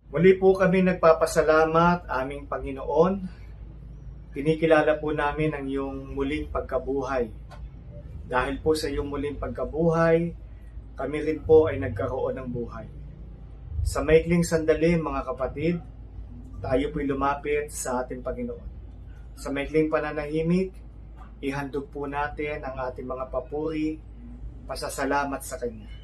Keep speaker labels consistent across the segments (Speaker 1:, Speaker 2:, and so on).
Speaker 1: Muli po kami nagpapasalamat, aming Panginoon. Kinikilala po namin ang iyong muling pagkabuhay. Dahil po sa iyong muling pagkabuhay, kami rin po ay nagkaroon ng buhay. Sa maikling sandali, mga kapatid, tayo po'y lumapit sa ating Panginoon. Sa maikling pananahimik, ihandog po natin ang ating mga papuri, pasasalamat sa Kanya.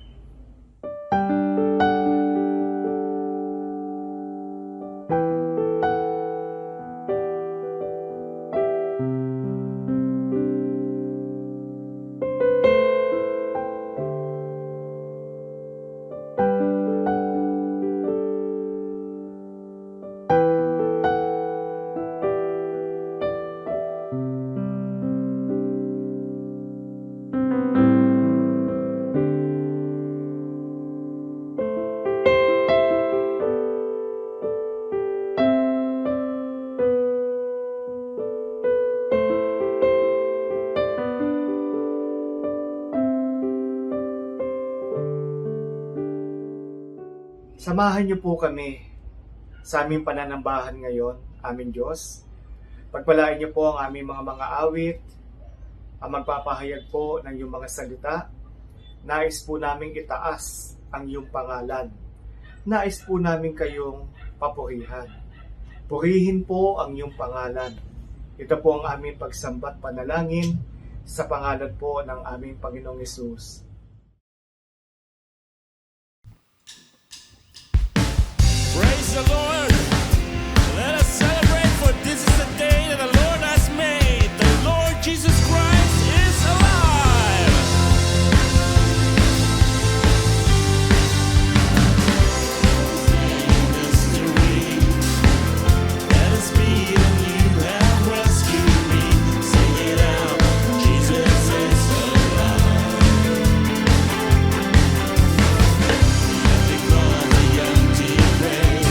Speaker 1: Samahan niyo po kami sa aming pananambahan ngayon, aming Diyos. Pagpalain niyo po ang aming mga awit, ang magpapahayag po ng iyong mga salita. Nais po namin itaas ang iyong pangalan. Nais po namin kayong papurihan. Purihin po ang iyong pangalan. Ito po ang aming pagsambat panalangin sa pangalan po ng aming Panginoong Hesus.
Speaker 2: Praise the Lord. Let us celebrate, for this is the day that the Lord has made. The Lord Jesus Christ is alive. Mystery. Let us be and you have rescued me. Sing it out. Jesus is alive. Because the empty grave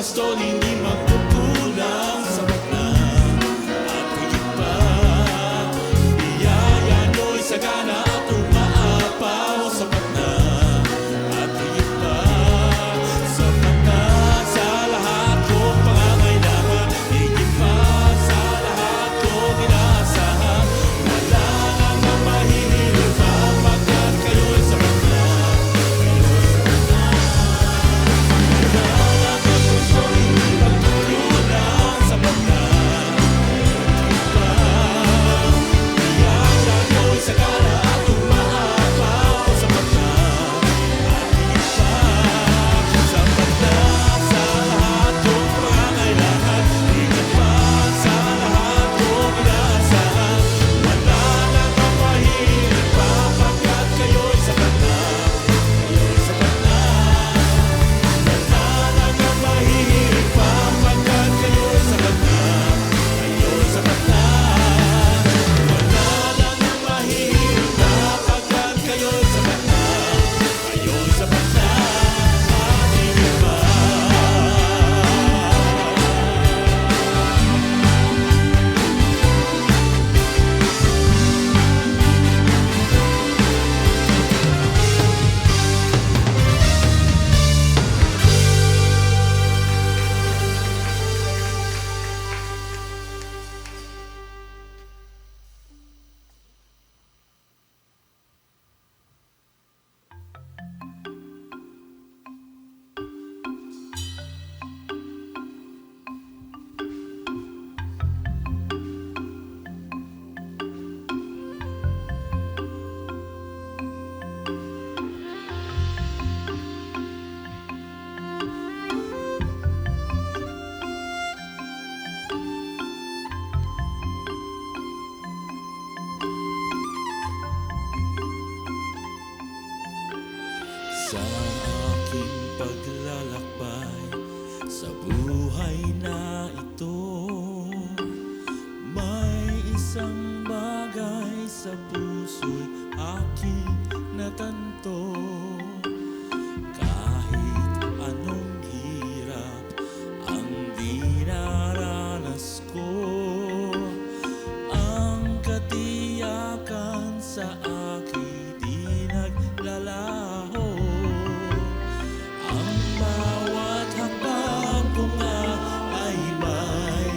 Speaker 2: pastol hindi magkukulang. Sapat na at higit pa, biyaya nyo'y sagana at umaapaw. Sapat na at higit pa, sapat na sa lahat kong pangangailangan, higit pa sa lahat kong inaasahan. Wala nang mahihirap pa pagkat kayo'y sapat na. Sa aking paglalakbay sa buhay na ito, may isang bagay sa puso'y aking natanto. Kahit anong hirap ang dinaranas ko, ang katiyakan sa akin di naglalaho. Ang bawat hakbang ko nga ay may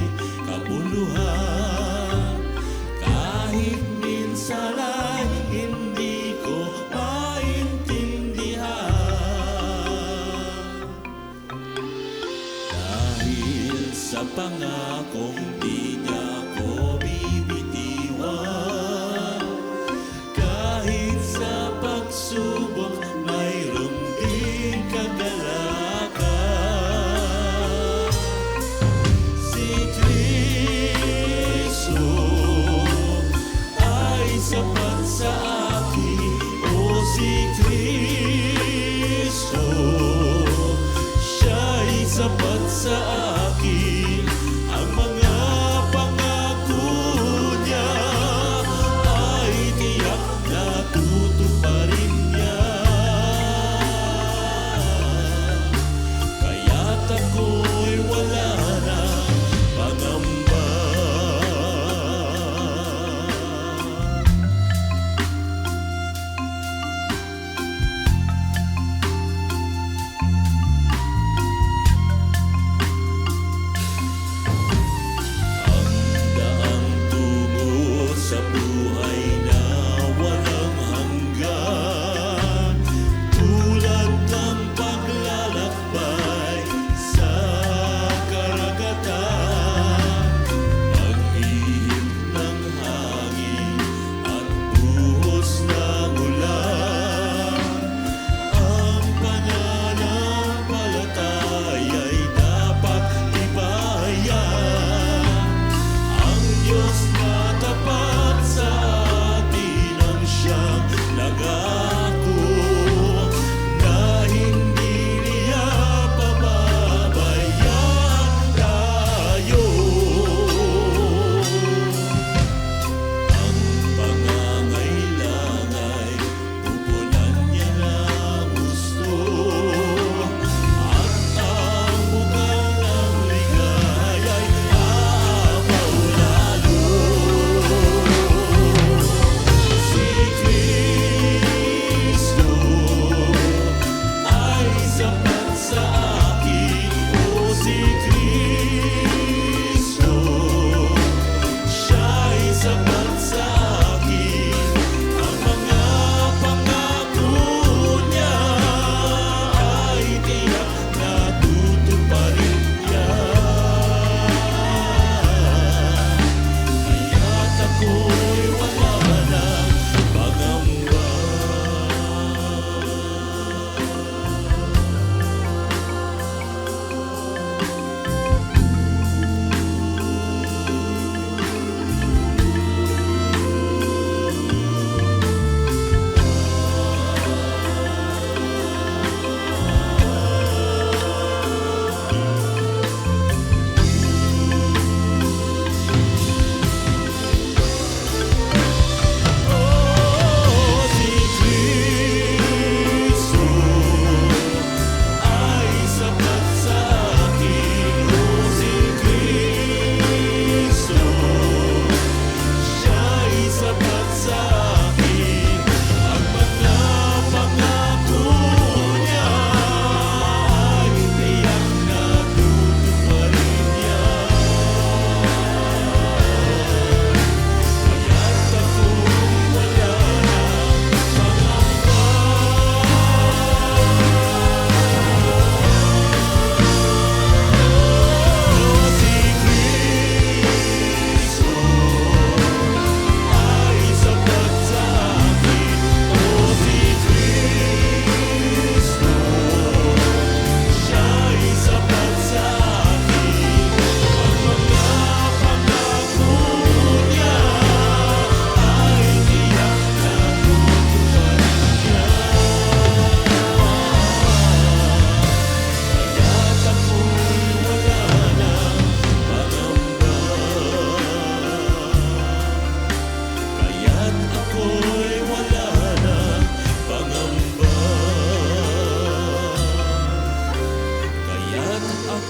Speaker 2: kabuluhan. Kahit minsan ay hindi ko maintindihan, dahil sa pangakong di niya ko bibitiwan. Kahit sa pagsubok mayroong di kagalakan. Si Kristo ay sapat sa akin. O si Kristo, siya'y sapat sa akin. Ang mga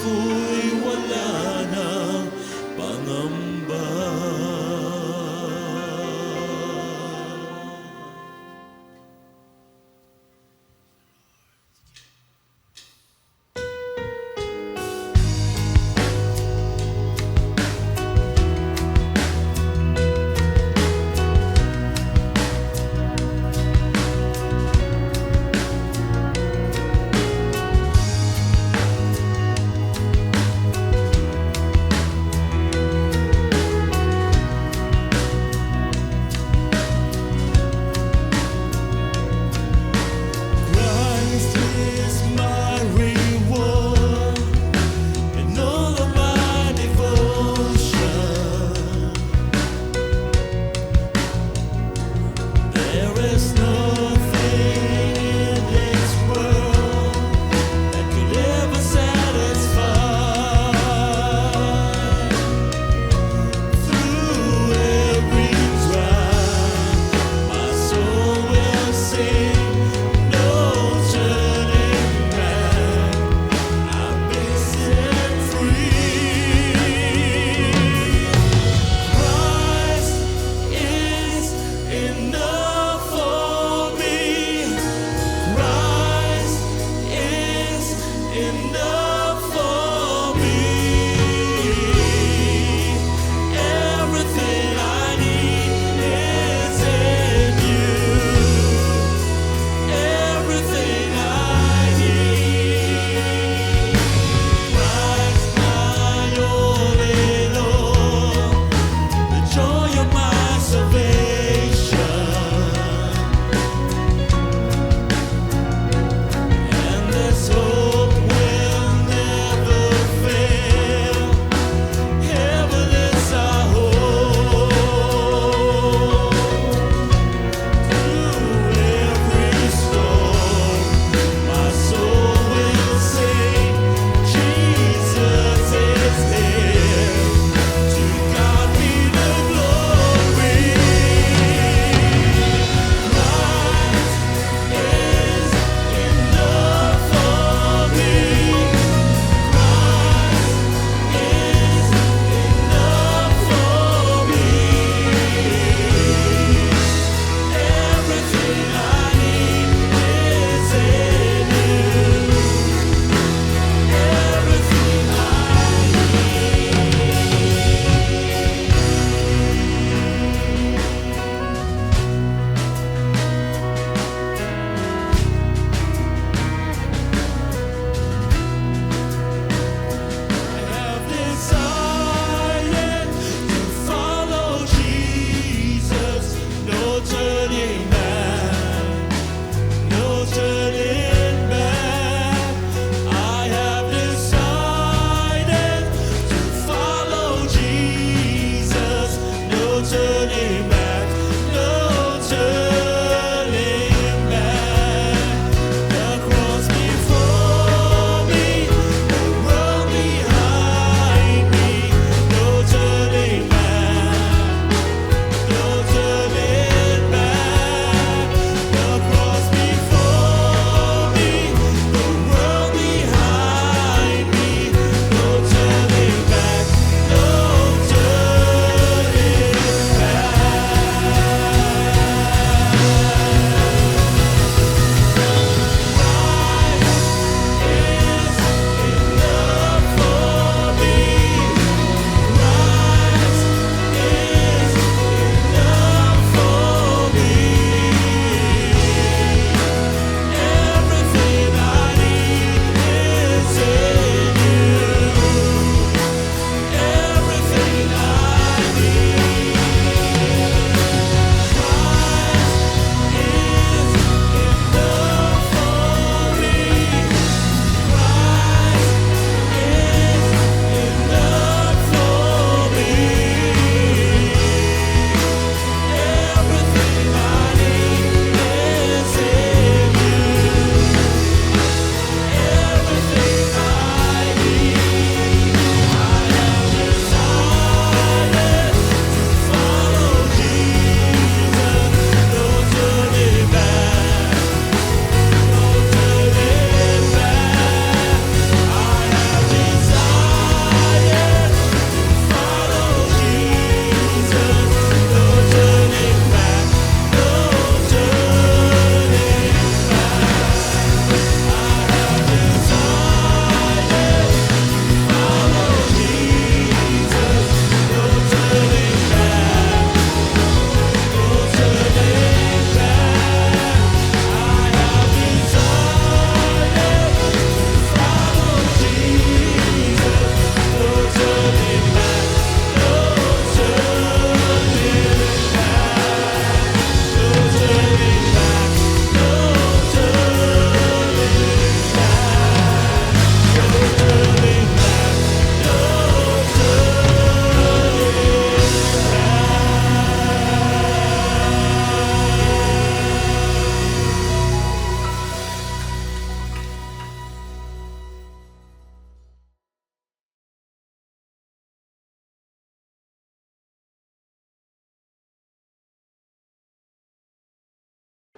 Speaker 2: ako'y wala ng pangamba.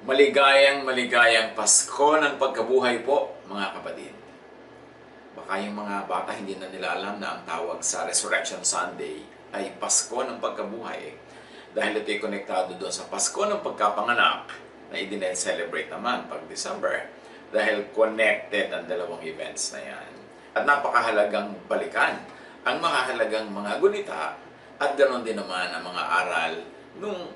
Speaker 3: Maligayang Pasko ng pagkabuhay po, mga kapatid. Baka yung mga bata hindi na nila alam na ang tawag sa Resurrection Sunday ay Pasko ng pagkabuhay. Dahil ito'y konektado doon sa Pasko ng pagkapanganak na i-celebrate naman pag December. Dahil connected ang dalawang events na yan. At napakahalagang balikan ang mahahalagang mga gunita at ganoon din naman ang mga aral nung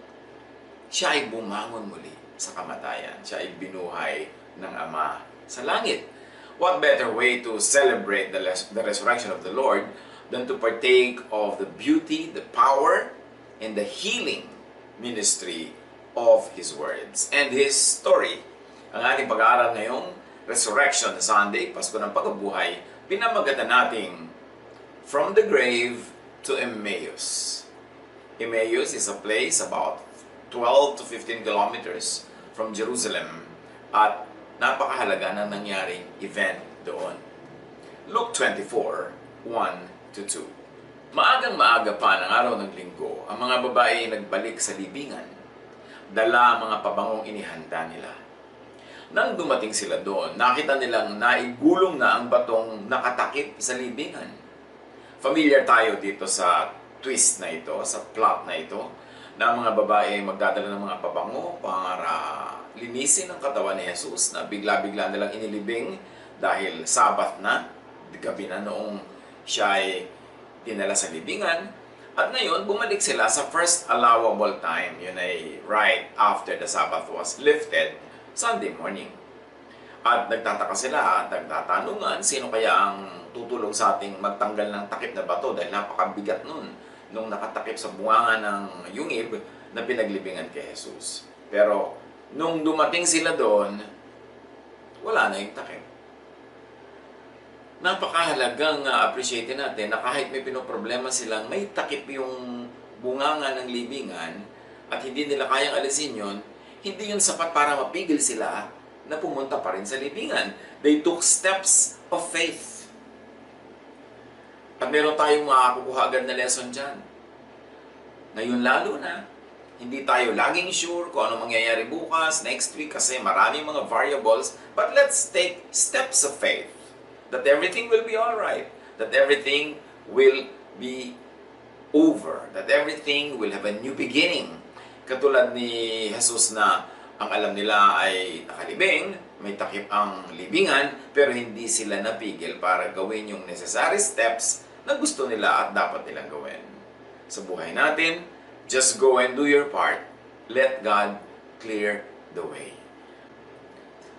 Speaker 3: siya ay bumangon muli sa kamatayan. Siya ay binuhay ng Ama sa langit. What better way to celebrate the resurrection of the Lord than to partake of the beauty, the power, and the healing ministry of His words and His story. Ang ating pag-aaral ngayong Resurrection Sunday, Pasko ng Pagkabuhay, pinamagatan nating From the Grave to Emmaus. Emmaus is a place about 12 to 15 kilometers from Jerusalem at napakahalaga na nangyaring event doon. Luke 24, 1 to 2. Maagang-maaga pa ng araw ng linggo, ang mga babae ay nagbalik sa libingan. Dala ang mga pabangong inihanda nila. Nang dumating sila doon, nakita nilang naigulong na ang batong nakatakip sa libingan. Familiar tayo dito sa twist na ito, sa plot na ito, na ang mga babae magdadala ng mga pabango para linisin ang katawan ni Jesus na bigla-bigla nilang inilibing dahil Sabat na, gabi na noong siya ay dinala sa libingan. At ngayon, bumalik sila sa first allowable time, yun ay right after the Sabbath was lifted, Sunday morning. At nagtataka sila at nagtatanungan, sino kaya ang tutulong sa ating magtanggal ng takip na bato dahil napakabigat nun nung nakatakip sa bunganga ng yungib na pinaglibingan kay Jesus. Pero nung dumating sila doon, wala na yung takip. Napakahalagang appreciate natin na kahit may pinoproblema silang may takip yung bunganga ng libingan at hindi nila kayang alisin yon, hindi yun sapat para mapigil sila na pumunta pa rin sa libingan. They took steps of faith. At meron tayong makakukuha agad na lesson dyan. Ngayon lalo na, hindi tayo laging sure kung ano mangyayari bukas, next week, kasi maraming mga variables. But let's take steps of faith. That everything will be alright. That everything will be over. That everything will have a new beginning. Katulad ni Jesus na ang alam nila ay nakalibing, may takip ang libingan, pero hindi sila napigil para gawin yung necessary steps na gusto nila at dapat nilang gawin. Sa buhay natin, just go and do your part. Let God clear the way.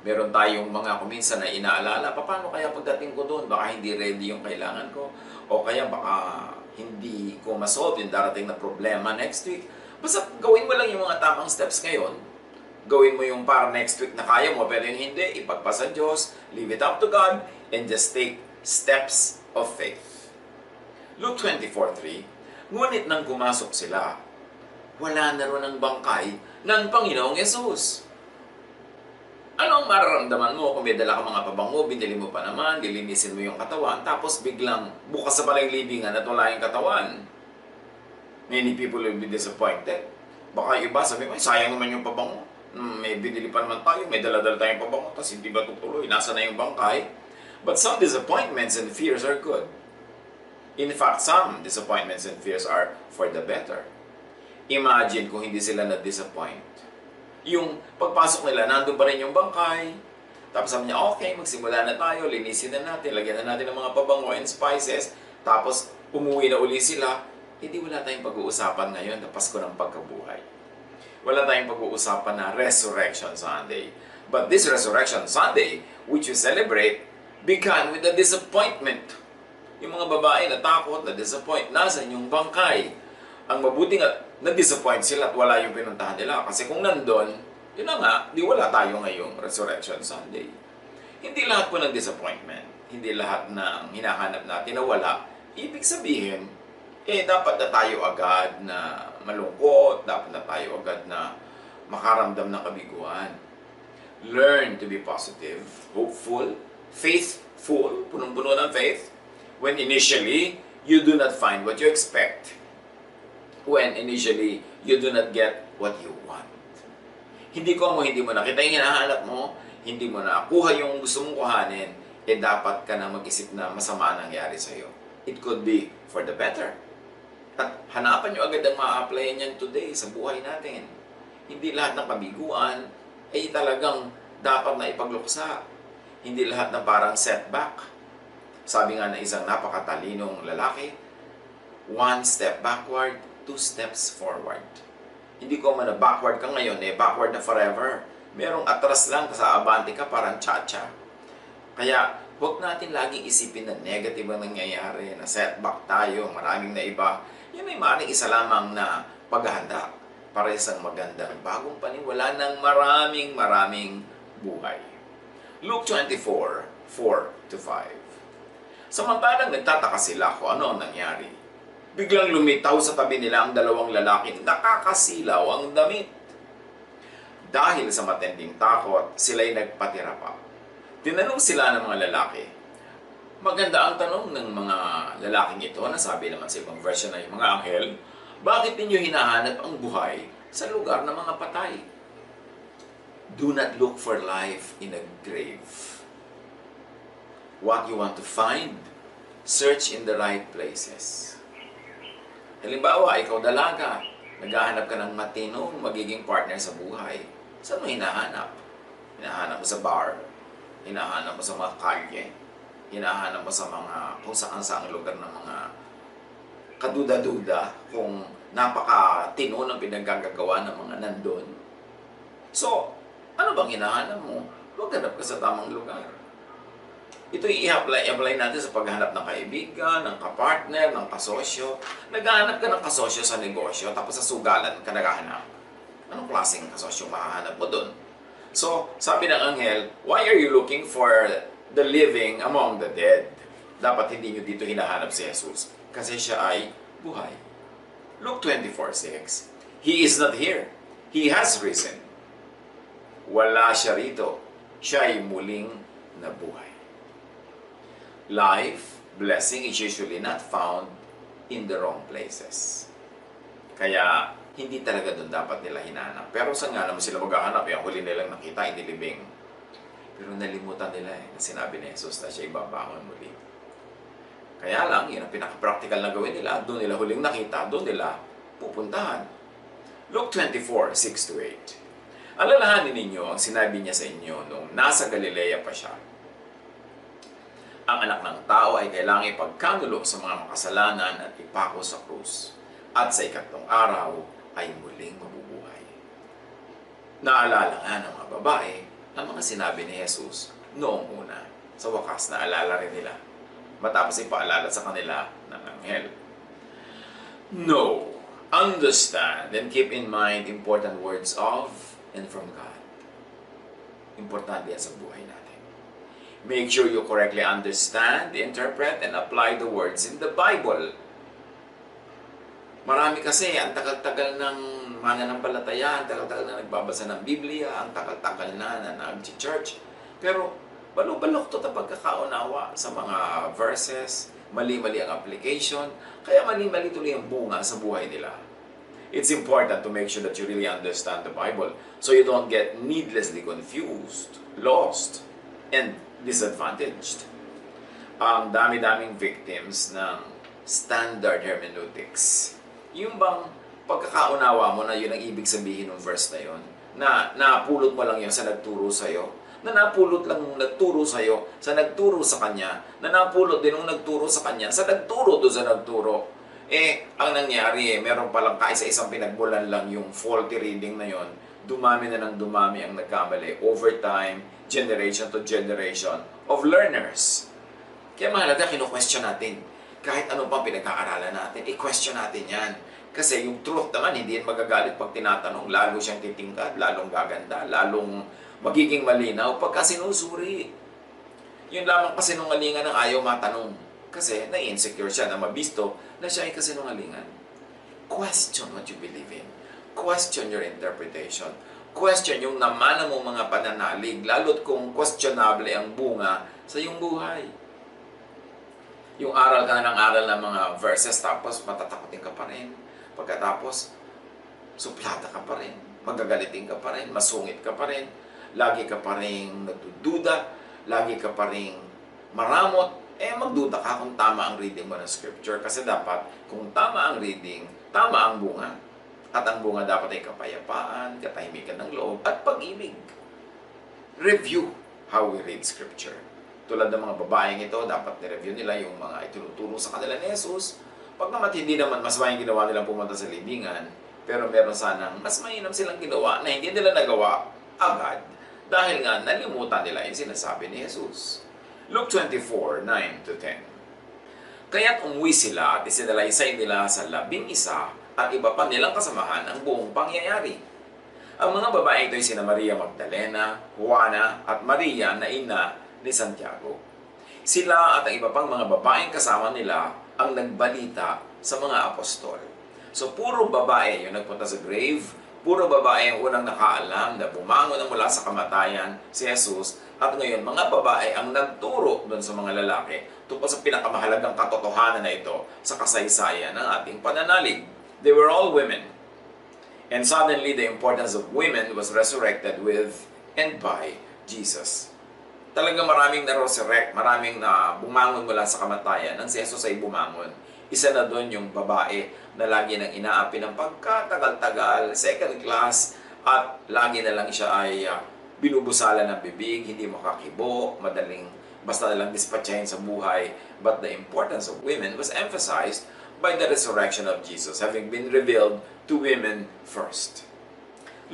Speaker 3: Meron tayong mga kuminsan na inaalala, paano kaya pagdating ko doon? Baka hindi ready yung kailangan ko. O kaya baka hindi ko masolve yung darating na problema next week. Basta gawin mo lang yung mga tamang steps ngayon. Gawin mo yung para next week na kaya mo, pero yung hindi, ipagpasa Diyos, leave it up to God, and just take steps of faith. Luke 24:3, ngunit nang pumasok sila, wala na rin ang bangkay ng Panginoong Yesus. Ano ang mararamdaman mo kung may dala ka mga pabango, binili mo pa naman, dilinisin mo yung katawan, tapos biglang bukas sa pala yung libingan at wala yung katawan? Many people will be disappointed. Baka iba sabi mo, sayang naman yung pabango. May binili pa naman tayo, may dala-dala tayong pabango, tapos hindi ba tutuloy? Nasa na yung bangkay? But some disappointments and fears are good. In fact, some disappointments and fears are for the better. Imagine kung hindi sila na-disappoint. Yung pagpasok nila, nandun pa rin yung bangkay. Tapos sabi niya, okay, magsimula na tayo, linisin na natin, lagyan na natin ng mga pabango and spices. Tapos umuwi na uli sila. Hindi wala tayong pag-uusapan ngayon na Pasko ng Pagkabuhay. Wala tayong pag-uusapan na Resurrection Sunday. But this Resurrection Sunday, which we celebrate, began with a disappointment. Yung mga babae natakot, na-disappoint, nasa yung bangkay. Ang mabuti nga, na-disappoint sila at wala yung pinuntahan nila. Kasi kung nandun, yun na nga, di wala tayo ngayong Resurrection Sunday. Hindi lahat po ng disappointment, hindi lahat ng hinahanap natin na wala, ibig sabihin, dapat na tayo agad na malungkot, dapat na tayo agad na makaramdam ng kabiguan. Learn to be positive, hopeful, faithful, punong-puno ng faith, when initially, you do not find what you expect. When initially, you do not get what you want. Hindi mo nakita yung hinahanap mo, hindi mo nakuha yung gusto mong kuhanin, dapat ka na mag-isip na masama ang nangyari sa'yo. It could be for the better. At hanapan nyo agad ang ma-applyan yan today sa buhay natin. Hindi lahat ng kabiguan ay talagang dapat na ipagluksa. Hindi lahat ng parang setback. Sabi nga ng isang napakatalinong lalaki, 1 step backward, 2 steps forward. Hindi ko man na backward ka ngayon, backward na forever. Merong atras lang, sa abante ka, parang cha-cha. Kaya, huwag natin laging isipin na negative ang nangyayari, na setback tayo, maraming na iba. Yan ay maaaring isa lamang na paghahanda para isang magandang bagong paniniwala ng maraming buhay. Luke 24, 4-5. Samantalang nagtataka sila kung ano ang nangyari, biglang lumitaw sa tabi nila ang dalawang lalaking nakakasilaw ang damit. Dahil sa matinding takot, sila'y nagpatira pa. Tinanong sila ng mga lalaki. Maganda ang tanong ng mga lalaking ito, nasabi naman sa ibang version na yung mga anghel, bakit ninyo hinahanap ang buhay sa lugar ng mga patay? Do not look for life in a grave. What you want to find, search in the right places. Halimbawa, ikaw dalaga, naghahanap ka ng matinong magiging partner sa buhay. Saan mo hinahanap? Hinahanap mo sa bar, hinahanap mo sa mga kalye, hinahanap mo sa mga kung saan lugar ng mga kaduda-duda, kung napakatino ng pinaggagawa ng mga nandun. So, ano bang hinahanap mo? Maghanap ka sa tamang lugar. Ito i-apply natin sa paghanap ng kaibigan, ng kapartner, ng kasosyo. Naghahanap ka ng kasosyo sa negosyo, tapos sa sugalan ka naghahanap. Anong klaseng kasosyo mahahanap mo dun? So, sabi ng anghel, why are you looking for the living among the dead? Dapat hindi nyo dito hinahanap si Jesus, kasi siya ay buhay. Luke 24:6. He is not here. He has risen. Wala siya rito. Siya ay muling nabuhay. Life, blessing is usually not found in the wrong places. Kaya, hindi talaga doon dapat nila hinahanap. Pero saan nga naman sila maghahanap? Yung huli nilang nakita, hindi libing. Pero nalimutan nila na sinabi ni Jesus na siya ibabangon muli. Kaya lang, yun ang pinaka-practical na gawin nila. Doon nila huling nakita, doon nila pupuntahan. Luke 24:6-8. Alalahanin ninyo ang sinabi niya sa inyo nung nasa Galilea pa siya. Ang anak ng tao ay kailangang ipagkanulo sa mga makasalanan at ipako sa krus. At sa ikatlong araw ay muling mabubuhay. Naalala nga ng mga babae ang mga sinabi ni Jesus noong una. Sa wakas, naalala rin nila. Matapos ipaalala sa kanila ng anghel. Know, understand, and keep in mind important words of and from God. Importante yan sa buhay natin. Make sure you correctly understand, interpret, and apply the words in the Bible. Marami kasi, ang tagal-tagal ng mananampalataya, ang tagal-tagal na nagbabasa ng Biblia, ang tagal-tagal na nag-church. Pero, balok-balok to pagkakaunawa sa mga verses, mali-mali ang application, kaya mali-mali tuloy ang bunga sa buhay nila. It's important to make sure that you really understand the Bible so you don't get needlessly confused, lost, and disadvantaged. Ang dami-daming victims ng standard hermeneutics. Yung bang pagkakaunawa mo na yun ang ibig sabihin ng verse na yun, na napulot mo lang yun sa nagturo sa'yo, na napulot lang nung nagturo sa'yo, sa nagturo sa kanya, na napulot din nung nagturo sa kanya, sa nagturo doon sa nagturo. Ang nangyari meron palang kaisa-isang pinagmulan lang yung faulty reading na yon. Dumami na ng dumami ang nagkamali over time, generation to generation of learners. Kaya mahalaga, kino-question natin. Kahit ano pang pinag-aaralan natin, i-question natin yan. Kasi yung truth naman, hindi yan magagalit pag tinatanong. Lalo siyang titingkad, lalong gaganda, lalong magiging malinaw pagka sinusuri. Yun lamang kasinungalingan ang ayaw matanong. Kasi na-insecure siya na mabisto na siya ay kasinungalingan. Question what you believe in. Question your interpretation. Question yung namana mong mga pananalig, lalo't kung questionable ang bunga sa iyong buhay. Yung aral ka na ng aral ng mga verses, tapos matatakotin ka pa rin. Pagkatapos, suplada ka pa rin. magagalitin ka pa rin, masungit ka pa rin, lagi ka pa rin nagdududa, lagi ka pa rin maramot, magduda ka kung tama ang reading mo ng scripture. Kasi dapat, kung tama ang reading, tama ang bunga. At ang bunga dapat ay kapayapaan, katahimikan ng loob, at pag-ibig. Review how we read scripture. Tulad ng mga babaeng ito, dapat ni-review nila yung mga itinuturo sa kanila ni Jesus. Pag naman hindi naman mas maing ginawa nilang pumunta sa libingan, pero meron sanang mas mainam silang ginawa na hindi nila nagawa agad dahil nga nalimutan nila yung sinasabi ni Jesus. Luke 24:9-10. Kaya't umuwi sila at isinalaysay nila sa 11 at iba pa nilang kasamahan ang buong pangyayari. Ang mga babae ito ay sina Maria Magdalena, Juana at Maria na ina ni Santiago. Sila at ang iba pang mga babaeng kasama nila ang nagbalita sa mga apostol. So puro babae yung nagpunta sa grave, puro babae ang unang nakaalam na bumangon na mula sa kamatayan si Jesus, at ngayon mga babae ang nagturo doon sa mga lalaki tungkol sa pinakamahalagang katotohanan na ito sa kasaysayan ng ating pananalig. They were all women. And suddenly the importance of women was resurrected with and by Jesus. Talagang maraming na-resurrect, maraming na bumangon mula sa kamatayan nang si Jesus ay bumangon. Isa na doon yung babae na lagi nang inaapi ng pagkatagal-tagal, second class, at lagi na lang siya ay binubusala ng bibig, hindi makakibo, madaling basta na lang dispatchahin sa buhay. But the importance of women was emphasized by the resurrection of Jesus, having been revealed to women first.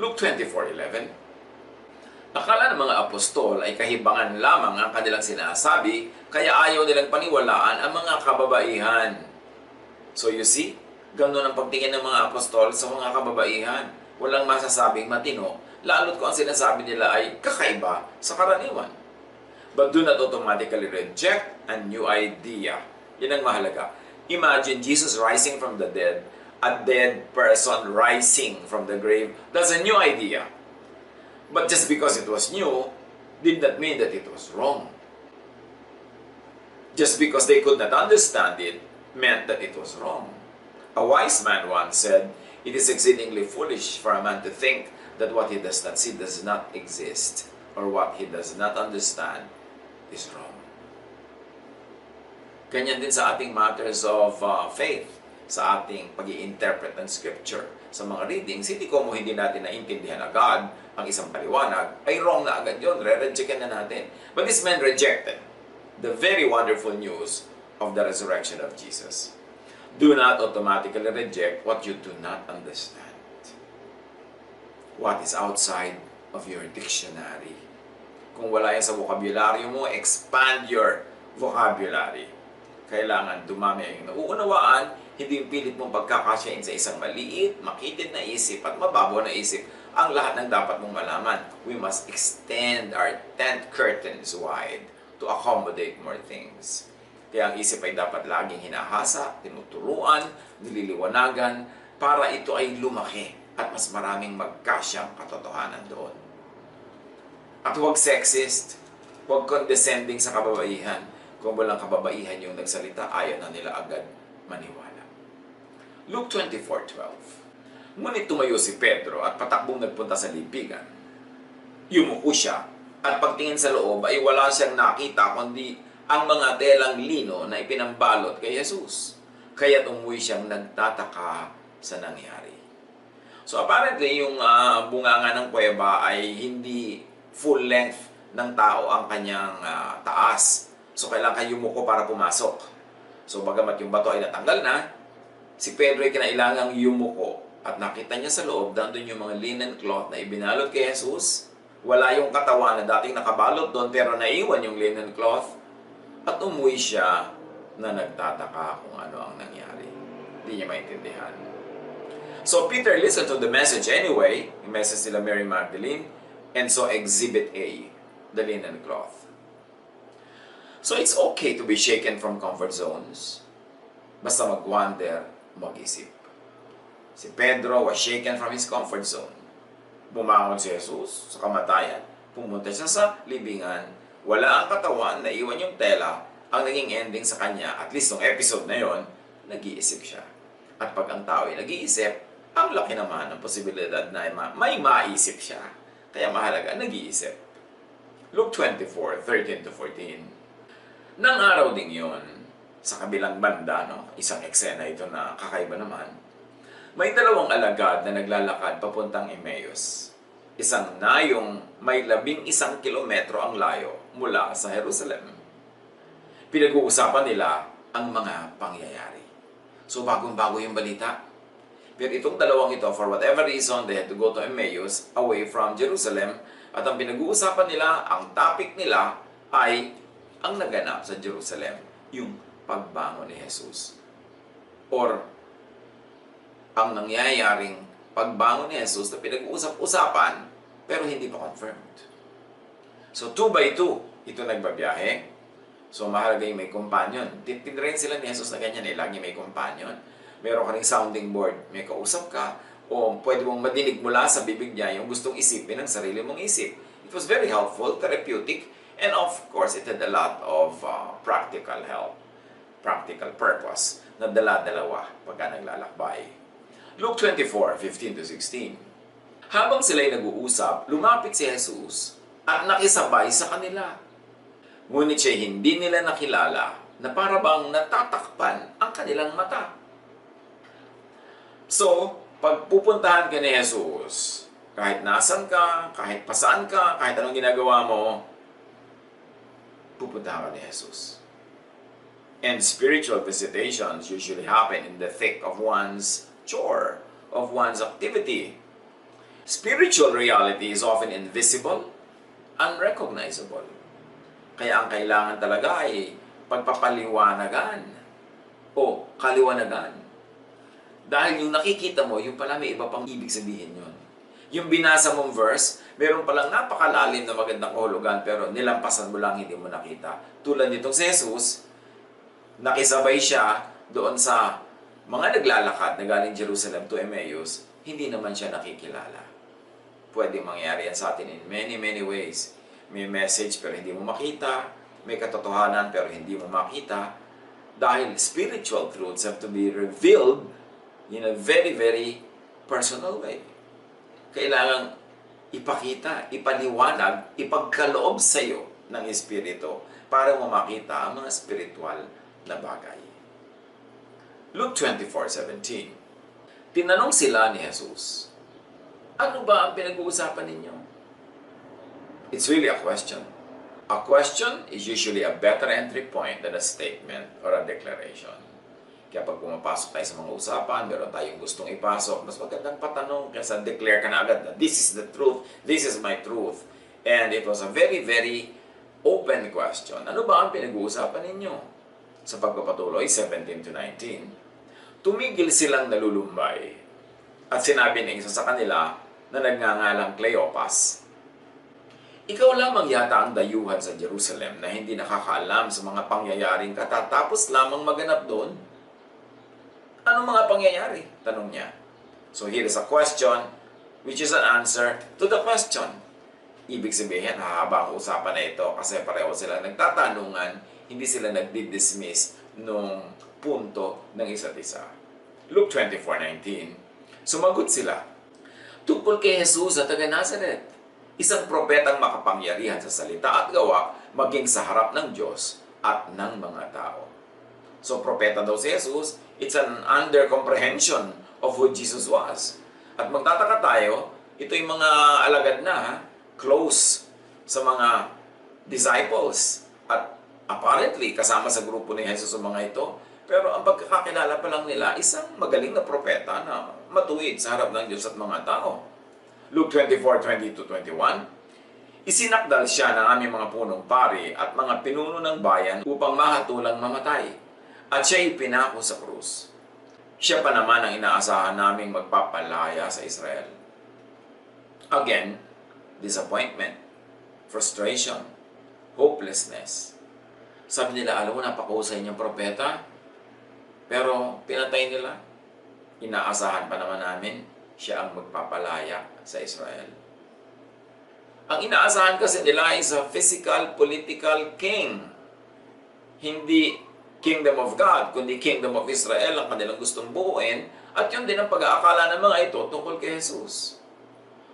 Speaker 3: Luke 24:11. Akala ng mga apostol ay kahibangan lamang ang kanilang sinasabi, kaya ayaw nilang paniwalaan ang mga kababaihan. So you see, ganun ang pagtingin ng mga apostol sa mga kababaihan. Walang masasabing matino, lalo't kung ang sinasabi nila ay kakaiba sa karaniwan. But do not automatically reject a new idea. Yan ang mahalaga. Imagine Jesus rising from the dead, a dead person rising from the grave. That's a new idea. But just because it was new, did not mean that it was wrong. Just because they could not understand it, meant that it was wrong. A wise man once said, "It is exceedingly foolish for a man to think that what he does not see does not exist, or what he does not understand is wrong." Ganyan din sa ating matters of faith, sa ating pag-i-interpret ng scripture. Sa mga readings, hindi natin naintindihan agad ang isang paliwanag, ay wrong na agad yun, re-rejectin na natin. But this man rejected the very wonderful news of the resurrection of Jesus. Do not automatically reject what you do not understand. What is outside of your dictionary. Kung wala yan sa vocabulary mo, expand your vocabulary. Kailangan dumami ang nauunawaan, hindi yung pilit mong pagkakasyain sa isang maliit, makitid na isip at mababaw na isip ang lahat ng dapat mong malaman. We must extend our tent curtains wide to accommodate more things. Kaya ang isip ay dapat laging hinahasa, tinuturuan, nililiwanagan, para ito ay lumaki at mas maraming magkasyang katotohanan doon. At huwag sexist, huwag condescending sa kababaihan. Kung walang kababaihan yung nagsalita, ayaw na nila agad maniwala. Luke 24:12. Ngunit tumayo si Pedro at patakbong nagpunta sa libigan. Yumuko siya at pagtingin sa loob ay wala siyang nakita kundi ang mga telang lino na ipinambalot kay Jesus. Kaya't umuwi siyang nagtataka sa nangyari. So apparently yung bunganga ng kuweba ay hindi full length ng tao ang kanyang taas. So kailangan yumuko para pumasok. So bagamat yung bato ay natanggal na, si Pedro ay kinailangang yumuko at nakita niya sa loob, nandun yung mga linen cloth na ibinalot kay Jesus. Wala yung katawan na dating nakabalot doon pero naiwan yung linen cloth. At umuwi siya na nagtataka kung ano ang nangyari. Hindi niya maintindihan. So Peter listened to the message anyway, yung message nila Mary Magdalene, and so Exhibit A, the linen cloth. So it's okay to be shaken from comfort zones. Basta mag-wonder, mag-isip. Si Pedro was shaken from his comfort zone. Bumangon si Jesus sa kamatayan. Pumunta siya sa libingan. Wala ang katawan, naiwan yung tela. Ang naging ending sa kanya, at least ng episode na yon, nag-iisip siya. At pag ang tao ay nag-iisip, ang laki naman ng posibilidad na may maisip siya. Kaya mahalaga, nag-iisip. Luke 24, 13 to 14. Nang araw ding yon, sa kabilang banda, isang eksena ito na kakaiba naman, may dalawang alagad na naglalakad papuntang Emmaus. Isang nayong may 11 kilometro ang layo mula sa Jerusalem. Pinag-uusapan nila ang mga pangyayari. So bagong-bago yung balita. Pero itong dalawang ito, for whatever reason, they had to go to Emmaus, away from Jerusalem. At ang pinag-uusapan nila, ang topic nila ay ang naganap sa Jerusalem, yung pagbangon ni Jesus. Or ang nangyayaring pagbangon ni Jesus na pinag-uusap-usapan pero hindi pa confirmed. So 2 by 2, ito nagbabiyahe. So mahalaga yung may companion. Tinrain sila ni Jesus na ganyan lagi may companion. Meron ka ring sounding board, may kausap ka, o pwede mong madinig mula sa bibig niya yung gustong isipin ng sarili mong isip. It was very helpful, therapeutic, and of course, it had a lot of practical help, practical purpose na dala-dalawa pagka naglalakbay. Luke 24, 15 to 16. Habang sila'y nag-uusap, lumapit si Jesus at nakisabay sa kanila. Ngunit siya hindi nila nakilala na para bang natatakpan ang kanilang mata. So, pag pupuntahan ka ni Jesus, kahit nasan ka, kahit pasaan ka, kahit anong ginagawa mo, pupuntahan ka ni Jesus. And spiritual visitations usually happen in the thick of one's chore, of one's activity. Spiritual reality is often invisible, unrecognizable. Kaya ang kailangan talaga ay pagpapaliwanagan o kaliwanagan. Dahil yung nakikita mo, yung pala may iba pang ibig sabihin yun. Yung binasa mong verse, meron palang napakalalim na magandang kahulugan pero nilampasan mo lang, hindi mo nakita. Tulad nitong si Jesus, nakisabay siya doon sa mga naglalakad na galing Jerusalem to Emmaus, hindi naman siya nakikilala. Pwede mangyari yan sa atin in many, many ways. May message pero hindi mo makita, may katotohanan pero hindi mo makita. Dahil spiritual truths have to be revealed in a very, very personal way. Kailangang ipakita, ipaliwanag, ipagkaloob sa iyo ng Espiritu para mo makita ang mga spiritual na bagay. Luke 24:17. Tinanong sila ni Jesus, ano ba ang pinag-uusapan ninyo? It's really a question. A question is usually a better entry point than a statement or a declaration. Kaya pag pumapasok tayo sa mga usapan, meron tayong gustong ipasok, mas magandang patanong kaysa declare ka na agad na this is the truth, this is my truth. And it was a very, very open question. Ano ba ang pinag-uusapan ninyo? Sa pagpapatuloy, 17 to 19, tumigil silang nalulumbay at sinabi ng isa sa kanila na nagngangalang Cleopas, ikaw lamang yata ang dayuhan sa Jerusalem na hindi nakakaalam sa mga pangyayaring katatapos lamang maganap doon? Anong mga pangyayari? Tanong niya. So here is a question which is an answer to the question. Ibig sabihin, hahaba ang usapan na ito kasi pareho sila nagtatanungan, hindi sila nagdi-dismiss nung punto ng isa't isa. Luke 24:19. Sumagot sila, tungkol kay Jesus sa taga Nazaret, isang propetang makapangyarihan sa salita at gawa, maging sa harap ng Diyos at ng mga tao. So, propeta daw si Jesus, it's an under-comprehension of who Jesus was. At magtataka tayo, ito yung mga alagad na, close sa mga disciples. At apparently, kasama sa grupo ni Jesus ang mga ito. Pero ang pagkakakilala pa lang nila, isang magaling na propeta na matuwid sa harap ng Diyos at mga tao. Luke 24:20-21, isinakdal siya ng aming mga punong pari at mga pinuno ng bayan upang mahatulang mamatay. At siya'y pinako sa krus. Siya pa naman ang inaasahan naming magpapalaya sa Israel. Again, disappointment, frustration, hopelessness. Sabi nila, alam mo, napakahusay niyang propeta, pero pinatay nila. Inaasahan pa naman namin, siya ang magpapalaya sa Israel. Ang inaasahan kasi nila is a physical, political king. Hindi Kingdom of God, kundi Kingdom of Israel ang kanilang gustong buuin At yun din ang pag-aakala ng mga ito tungkol kay Jesus.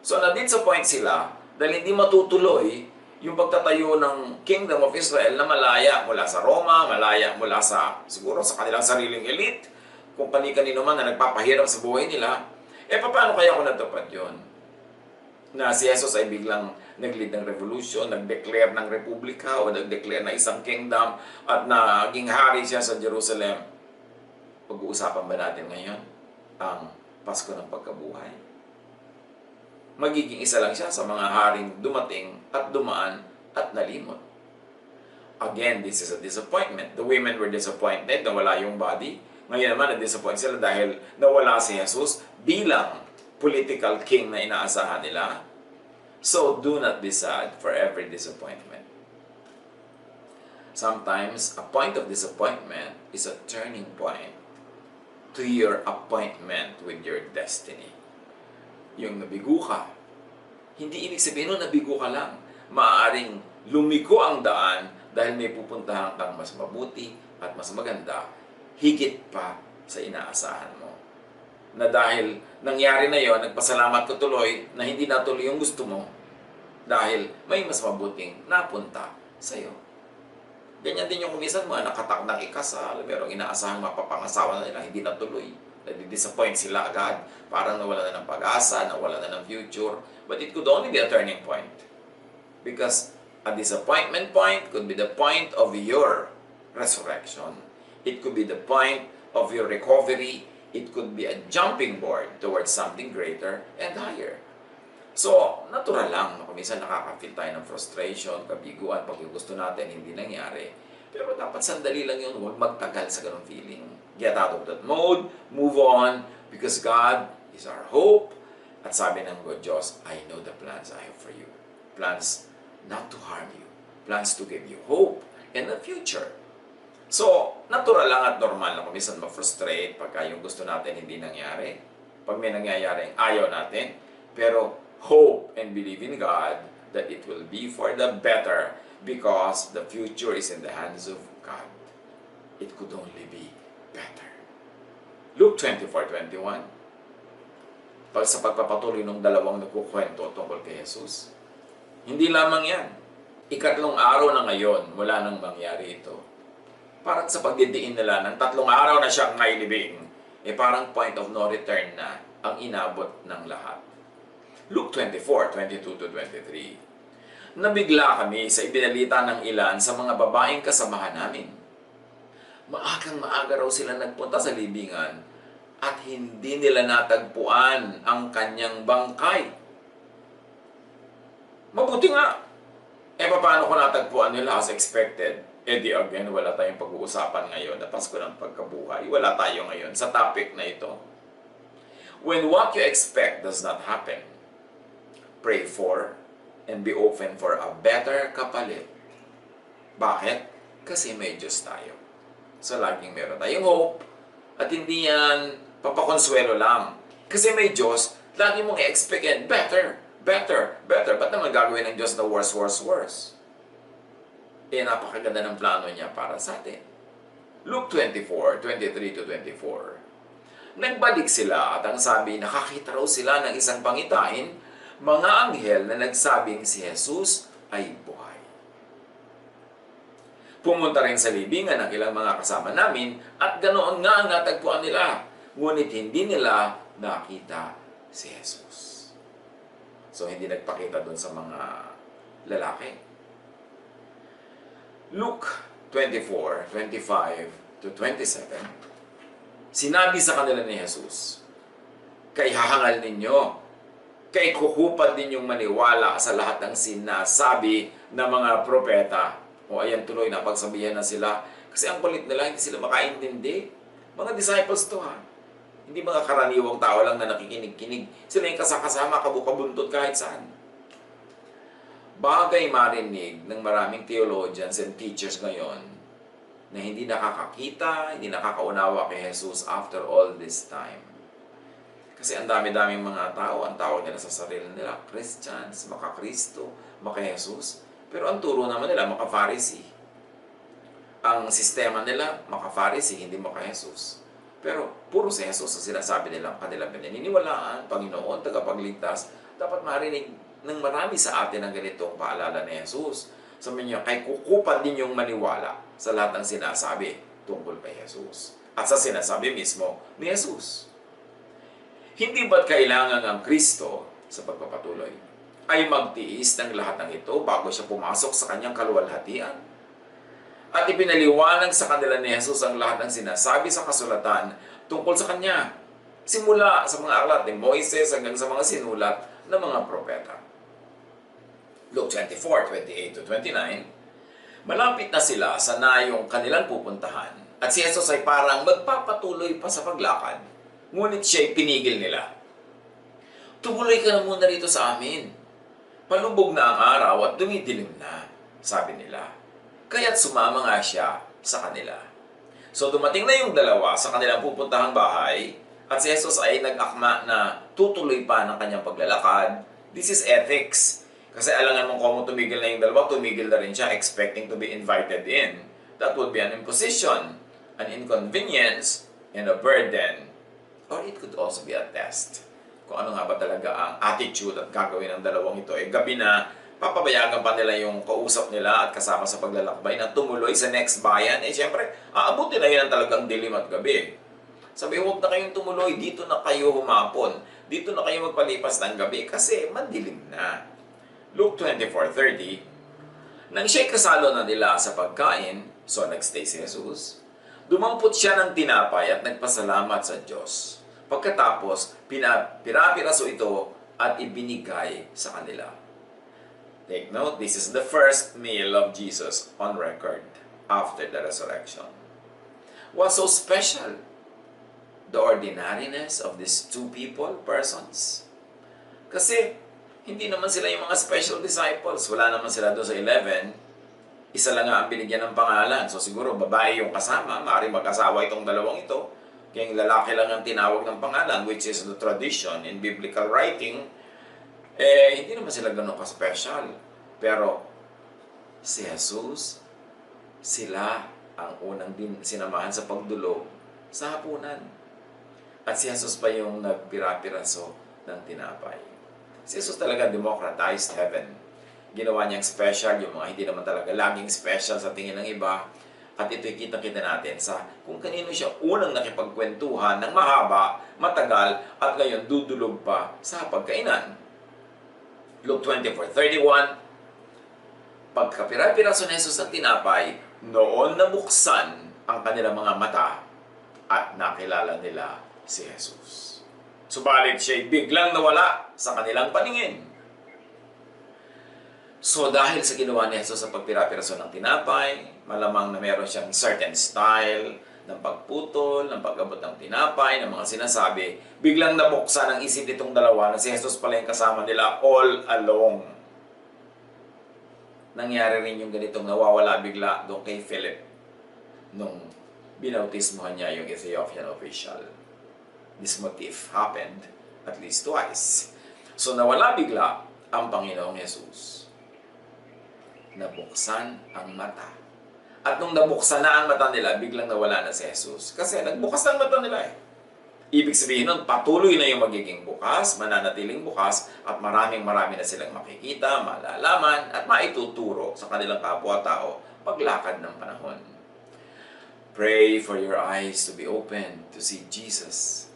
Speaker 3: So na-disappoint sila dahil hindi matutuloy yung pagtatayo ng Kingdom of Israel na malaya mula sa Roma, malaya mula sa, siguro sa kanilang sariling elite, kung kani-kanino man na nagpapahirap sa buhay nila. Paano kaya kung natupad yun? Na si Jesus ay biglang nag-lead ng revolution, nag-declare ng republika o nag-declare na isang kingdom at naging hari siya sa Jerusalem. Pag-uusapan ba natin ngayon ang Pasko ng Pagkabuhay? Magiging isa lang siya sa mga haring dumating at dumaan at nalimot. Again, this is a disappointment. The women were disappointed na wala yung body. Ngayon naman, na-disappoint sila dahil nawala si Jesus bilang political king na inaasahan nila. So, do not be sad for every disappointment. Sometimes, a point of disappointment is a turning point to your appointment with your destiny. Yung nabigo ka, hindi ibig sabihin nun nabigo ka lang. Maaaring lumiko ang daan dahil may pupuntahan kang mas mabuti at mas maganda, higit pa sa inaasahan mo. Na dahil nangyari na yon, nagpasalamat ka tuloy na hindi natuloy yung gusto mo dahil may mas mabuting napunta sa'yo. Ganyan din yung kumisan mga nakatakdang ikasal, merong inaasahang mapapangasawa na nila, hindi natuloy. Nadi-disappoint sila agad, parang nawala na ng pag-asa, nawala na ng future. But it could only be a turning point. Because a disappointment point could be the point of your resurrection. It could be the point of your recovery. It could be a jumping board towards something greater and higher. So, natural lang na minsan nakaka-feel tayo ng frustration, kabiguan, pag yung gusto natin hindi nangyari. Pero dapat sandali lang yun, huwag magtagal sa ganong feeling. Get out of that mode, move on, because God is our hope. At sabi ng God Diyos, I know the plans I have for you. Plans not to harm you. Plans to give you hope in the future. So, natural lang at normal na kung minsan ma-frustrate pagka yung gusto natin hindi nangyari. Pag may nangyayaring ayaw natin. Pero, hope and believe in God that it will be for the better because the future is in the hands of God. It could only be better. Luke 24:21. Sa pagpapatuloy ng dalawang nagkukwento tungkol kay Jesus. Hindi lamang yan. Ikatlong araw na ngayon mula nang mangyari ito. Parang sa pagdidiin nila ng 3 araw na siyang nailibing, parang point of no return na ang inabot ng lahat. Luke 24:22-23. Nabigla kami sa ibinalita ng ilan sa mga babaeng kasamahan namin. Maagang-maaga raw sila nagpunta sa libingan at hindi nila natagpuan ang kanyang bangkay. Mabuti nga. Paano kung natagpuan nila as expected? Di again, wala tayong pag-uusapan ngayon na Pasko ng Pagkabuhay. Wala tayo ngayon sa topic na ito. When what you expect does not happen, pray for and be open for a better kapalit. Bakit? Kasi may Diyos tayo. So, laging meron tayong hope at hindi yan papakonsuelo lang. Kasi may Diyos, lagi mong i-expect yan, better, better, better. Ba't naman gagawin ng Diyos na worse, worse, worse? Napakaganda ng plano niya para sa atin. Luke 24:23-24. Nagbalik sila at ang sabi, nakakita raw sila ng isang pangitain, mga anghel na nagsabing si Jesus ay buhay. Pumunta rin sa libingan ng ilang mga kasama namin at ganoon nga ang natagpuan nila. Ngunit hindi nila nakita si Jesus. So hindi nagpakita doon sa mga lalaki. Luke 24:25-27. Sinabi sa kanila ni Jesus, kay hahangal ninyo, kay kukupad ninyong maniwala sa lahat ng sinasabi ng mga propeta. O ayan tuloy, napagsabihan na sila. Kasi ang kulit nila, hindi sila makaintindi. Mga disciples to ha. Hindi mga karaniwang tao lang na nakikinig-kinig. Sila yung kasakasama, kabukabuntot kahit saan. Bagay marinig ng maraming theologians and teachers ngayon na hindi nakakakita, hindi nakakaunawa kay Jesus after all this time. Kasi ang dami-daming mga tao, ang tawag nila sa sarili nila, Christians, maka-Kristo, maka-Jesus. Pero ang turo naman nila, maka-Pharisee. Ang sistema nila, maka-Pharisee, hindi maka-Jesus. Pero puro si Jesus ang sinasabi nilang kanilang pinaniniwalaan, Panginoon, tagapagligtas. Dapat marinig ng marami sa atin ang ganitong paalala ni Jesus. Sabi niya, kay kukupan din yung maniwala sa lahat ng sinasabi tungkol kay Jesus. At sa sinasabi mismo ni Jesus. Hindi ba't kailangan ang Kristo sa pagpapatuloy ay magtiis ng lahat ng ito bago siya pumasok sa kanyang kaluwalhatian? At ipinaliwanag sa kanila ni Jesus ang lahat ng sinasabi sa kasulatan tungkol sa kanya. Simula sa mga aklat ni Moises hanggang sa mga sinulat ng mga propeta. Luke 24:28-29, malapit na sila sa nayong kanilang pupuntahan at si Jesus ay parang magpapatuloy pa sa paglakad. Ngunit siya'y pinigil nila. Tumuloy ka na muna rito sa amin. Palubog na ang araw at dumidilim na, sabi nila. Kaya't sumama nga siya sa kanila. So dumating na yung dalawa sa kanilang pupuntahang bahay at si Jesus ay nag-akma na tutuloy pa ng kanyang paglalakad. This is ethics. Kasi alangan mong kung tumigil na yung dalawa, tumigil na rin siya expecting to be invited in. That would be an imposition, an inconvenience, and a burden. Or it could also be a test. Kung ano nga ba talaga ang attitude at gagawin ng dalawang ito. Gabi na, papabayagan pa nila yung kausap nila at kasama sa paglalakbay na tumuloy sa next bayan. Siyempre, aabutin na yun ang talagang dilim at gabi. Sabi, huwag na kayong tumuloy. Dito na kayo humapon. Dito na kayo magpalipas ng gabi kasi madilim na. Luke 24:30, nang siya'y kasalo na nila sa pagkain, so nagstay si Jesus, dumampot siya ng tinapay at nagpasalamat sa Diyos. Pagkatapos, pinapiraso ito at ibinigay sa kanila. Take note, this is the first meal of Jesus on record after the resurrection. What's so special? The ordinariness of these two persons. Kasi, hindi naman sila yung mga special disciples. Wala naman sila doon sa 11. Isa lang nga ang binigyan ng pangalan. So siguro babae yung kasama. Maaaring mag-asawa itong dalawang ito. Kaya yung lalaki lang ang tinawag ng pangalan, which is the tradition in biblical writing. Hindi naman sila ganun ka-special. Pero si Jesus, sila ang unang din sinamahan sa pagdulog sa hapunan. At si Jesus pa yung nagpira-piraso ng tinapay. Si Jesus talaga democratized heaven. Ginawa niyang special yung mga hindi naman talaga laging special sa tingin ng iba. At ito'y kita-kita natin sa kung kanino siya unang nakipagkwentuhan ng mahaba, matagal, at ngayon dudulog pa sa pagkainan. Luke 24:31, pagkapira-piraso ni Jesus ng tinapay, noon nabuksan ang kanilang mga mata at nakilala nila si Jesus. Subalit siya'y biglang nawala sa kanilang paningin. So dahil sa ginawa ni Jesus sa pagpira-piraso ng tinapay, malamang na meron siyang certain style ng pagputol, ng pag-abot ng tinapay, ng mga sinasabi, biglang nabuksan ang isip nitong dalawa na si Jesus pala yung kasama nila all along. Nangyari rin yung ganitong nawawala bigla doon kay Philip nung binautismohan niya yung Ethiopian official. This motif happened at least twice. So nawala bigla ang Panginoong Jesus. Nabuksan ang mata. At nung nabuksan na ang mata nila, biglang nawala na si Jesus. Kasi nagbukas na ang mata nila eh. Ibig sabihin nun, patuloy na yung magiging bukas, mananatiling bukas, at marami na silang makikita, malalaman, at maituturo sa kanilang kapwa-tao paglakad ng panahon. Pray for your eyes to be open to see Jesus.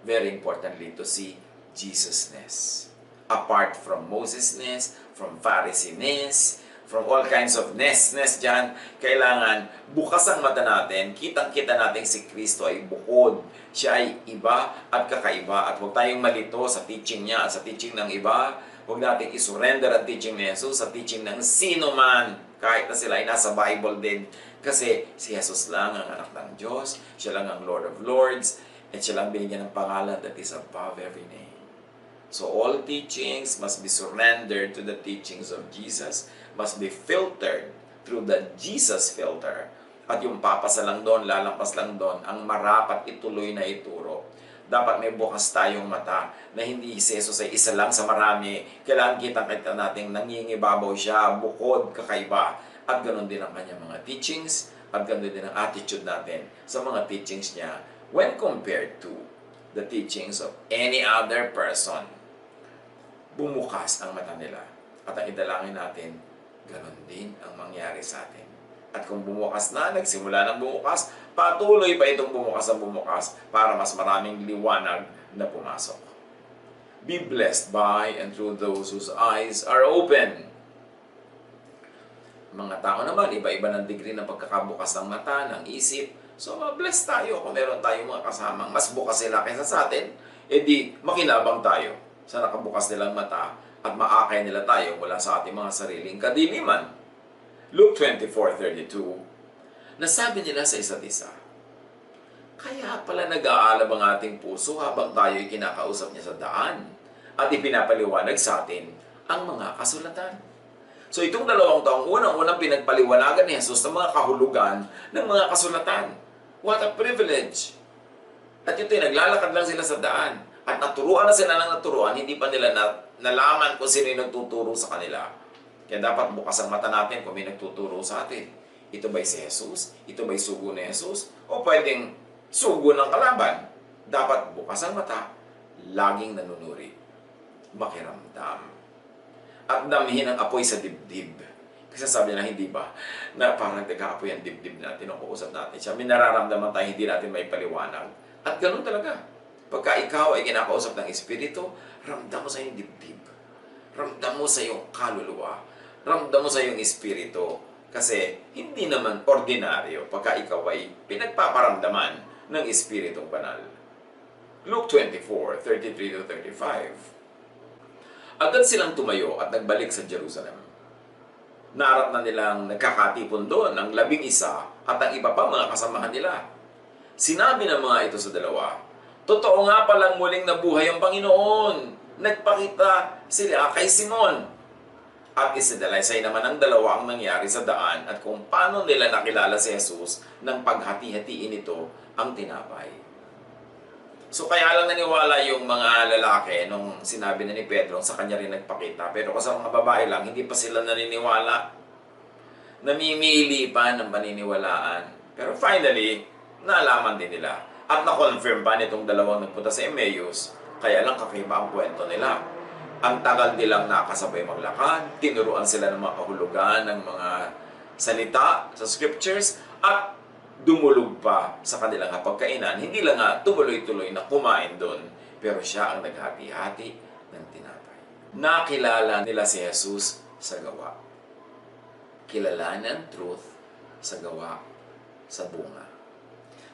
Speaker 3: Very importantly, to see Jesus-ness. Apart from Moses-ness, from Pharisee-ness, from all kinds of ness dyan, kailangan bukas ang mata natin, kitang-kita natin si Kristo ay bukod. Siya ay iba at kakaiba at huwag tayong malito sa teaching niya at sa teaching ng iba. Huwag natin isurrender ang teaching ni Jesus sa teaching ng sino man, kahit na sila ay nasa Bible din. Kasi si Jesus lang ang anak ng Diyos, siya lang ang Lord of Lords, at siya lang binigyan ng pangalan that is above every name. So all teachings must be surrendered to the teachings of Jesus, must be filtered through the Jesus filter. At yung papasa lang doon, lalampas lang doon, ang marapat ituloy na ituro. Dapat may bukas tayong mata na hindi si Jesus ay isa lang sa marami. Kailangan kitang-kita natin nangingibabaw siya, bukod, kakaiba. At ganoon din ang kanyang mga teachings, at ganoon din ang attitude natin sa mga teachings niya when compared to the teachings of any other person, bumukas ang mata nila. At ang idalangin natin, ganon din ang mangyari sa atin. At kung bumukas na, nagsimula ng bumukas, patuloy pa itong bumukas ang bumukas para mas maraming liwanag na pumasok. Be blessed by and through those whose eyes are open. Mga tao naman, iba-iba ng degree ng pagkakabukas ng mata, ng isip. So, bless tayo kung meron tayong mga kasamang mas bukas sila kaysa sa atin, edi makinabang tayo sa nakabukas nilang mata at maakay nila tayo mula sa ating mga sariling kadiliman. Luke 24:32, nasabi nila sa isa't isa, kaya pala nag-aalab ang ating puso habang tayo'y kinakausap niya sa daan at ipinapaliwanag sa atin ang mga kasulatan. So itong 2 taong unang pinagpaliwanagan ni Jesus ng mga kahulugan ng mga kasulatan. What a privilege! At ito'y naglalakad lang sila sa daan at naturuan na sila ng naturuan, hindi pa nila nalaman kung sino yung nagtuturo sa kanila. Kaya dapat bukas ang mata natin kung may nagtuturo sa atin. Ito ba'y si Jesus? Ito ba'y sugo ni Jesus? O pwedeng sugo ng kalaban? Dapat bukas ang mata, laging nanunuri, makiramdam, at damhin ang apoy sa dibdib. Kasi sabi niya, hindi ba, na parang nag-aapoy ang dibdib natin, o kausap natin siya, may nararamdaman tayo, hindi natin may paliwanag. At ganun talaga. Pagka ikaw ay kinakausap ng Espiritu, ramdam mo sa iyong dibdib. Ramdam mo sa iyong kaluluwa. Ramdam mo sa iyong Espiritu. Kasi hindi naman ordinaryo pagka ikaw ay pinagpaparamdaman ng Espiritong Banal. Luke 24:33-35. Agad silang tumayo at nagbalik sa Jerusalem. Narat na nilang nagkakatipon doon ang 11 at ang iba pa mga kasamahan nila. Sinabi ng mga ito sa dalawa, totoo nga palang muling nabuhay ang Panginoon. Nagpakita sila kay Simon. At isinalaysay naman ang dalawa ang nangyari sa daan at kung paano nila nakilala si Jesus nang paghati-hatiin ito ang tinapay. So kaya lang naniwala yung mga lalaki nung sinabi na ni Pedro sa kanya rin nagpakita. Pero kasi mga babae lang, hindi pa sila naniniwala. Namimili pa ng paniniwalaan. Pero finally, naalaman din nila. At na-confirm pa nitong dalawang nagpunta sa Emmaus. Kaya lang kakaiba ang kwento nila. Ang tagal nilang nakasabay maglakad, tinuruan sila ng mga kahulugan, ng mga salita sa scriptures, at dumulog pa sa kanilang hapagkainan. Hindi lang nga tumuloy-tuloy na kumain doon, pero siya ang naghati-hati ng tinapay. Nakilala nila si Jesus sa gawa. Kilalanan truth sa gawa, sa bunga.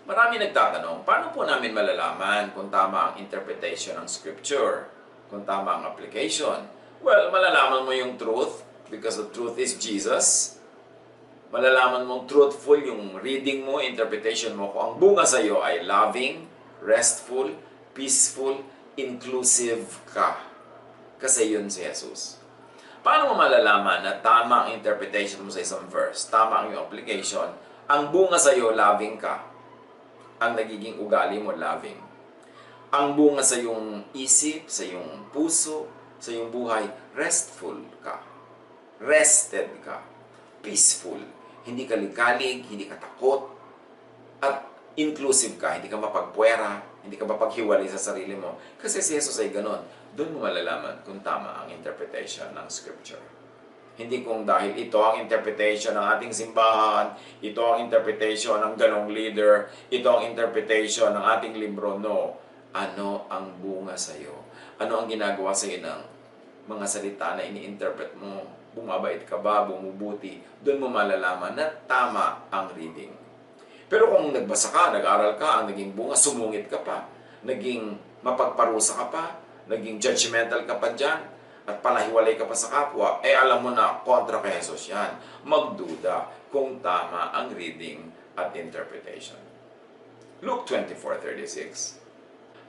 Speaker 3: Marami nagtatanong, paano po namin malalaman kung tama ang interpretation ng scripture? Kung tama ang application? Well, malalaman mo yung truth because the truth is Jesus. Malalaman mong truthful yung reading mo, interpretation mo, kung ang bunga sa iyo ay loving, restful, peaceful, inclusive ka. Kasi yun si Jesus. Paano mo malalaman na tama ang interpretation mo sa isang verse, tama ang iyong application, ang bunga sa iyo, loving ka, ang nagiging ugali mo, loving. Ang bunga sa iyong isip, sa iyong puso, sa iyong buhay, restful ka. Rested ka. Peaceful. Hindi ka ligalig, hindi ka takot, at inclusive ka. Hindi ka mapagpuwera, hindi ka mapaghiwalay sa sarili mo. Kasi si Jesus ay ganon. Doon mo malalaman kung tama ang interpretation ng Scripture. Hindi kung dahil ito ang interpretation ng ating simbahan, ito ang interpretation ng ganong leader, ito ang interpretation ng ating libro. No. Ano ang bunga sa iyo? Ano ang ginagawa sa iyo ng mga salita na ini-interpret mo? Bumabait ka ba? Bumubuti? Doon mo malalaman na tama ang reading. Pero kung nagbasa ka, nag-aral ka, ang naging bunga, sumungit ka pa, naging mapagparusa ka pa, naging judgmental ka pa dyan, at palahiwalay ka pa sa kapwa, alam mo na kontra kay Jesus yan. Magduda kung tama ang reading at interpretation. Luke 24:36.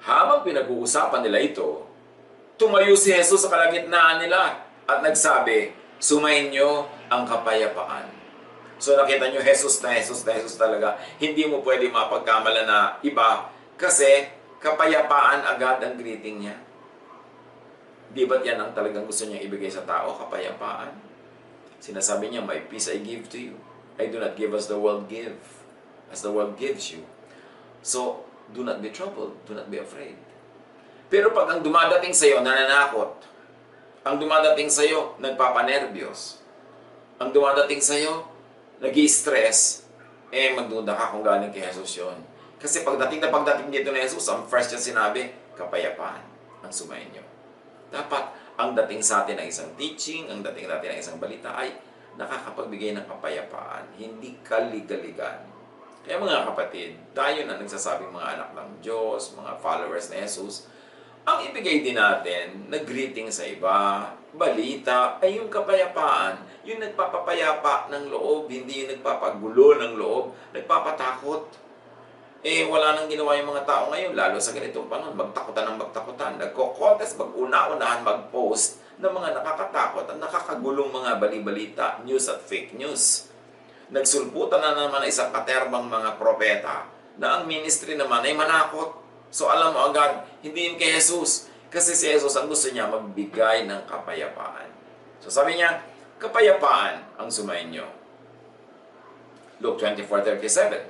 Speaker 3: Habang pinag-uusapan nila ito, tumayo si Jesus sa kalagitnaan nila at nagsabi, sumainyo ang kapayapaan. So nakita nyo, Jesus na Jesus talaga. Hindi mo pwede mapagkamala na iba kasi kapayapaan agad ang greeting niya. Di ba't yan ang talagang gusto niya ibigay sa tao, kapayapaan? Sinasabi niya, my peace I give to you. I do not give as the world give, as the world gives you. So, do not be troubled, do not be afraid. Pero pag ang dumadating sa'yo, nananakot, ang dumadating sa'yo, nagpapanervyos, ang dumadating sa'yo, nag-i-stress, magduda ka kung galing kay Jesus yun. Kasi pagdating dito ni Jesus, ang first niya sinabi, kapayapaan ang sumayin nyo. Dapat ang dating sa atin ng isang teaching, ang dating natin ng isang balita ay nakakapagbigay ng kapayapaan, hindi kaligaligan. Kaya mga kapatid, tayo na nagsasabing mga anak ng Diyos, mga followers ni Jesus, ang ibigay din natin na greeting sa iba, balita, ay yung kapayapaan, yung nagpapapayapa ng loob, hindi yung nagpapagulo ng loob, nagpapatakot. Wala nang ginawa yung mga tao ngayon, lalo sa ganitong panahon, magtakutan ng magtakutan. Nagko-contest, mag-una-unahan, mag-post ng mga nakakatakot at nakakagulong mga bali-balita, news at fake news. Nagsulputan na naman isang katerbang mga propeta na ang ministry naman ay manakot. So alam mo agad, hindi yun kay Jesus. Kasi si Jesus ang gusto niya magbigay ng kapayapaan. So sabi niya, kapayapaan ang sumayin nyo. Luke 24:37.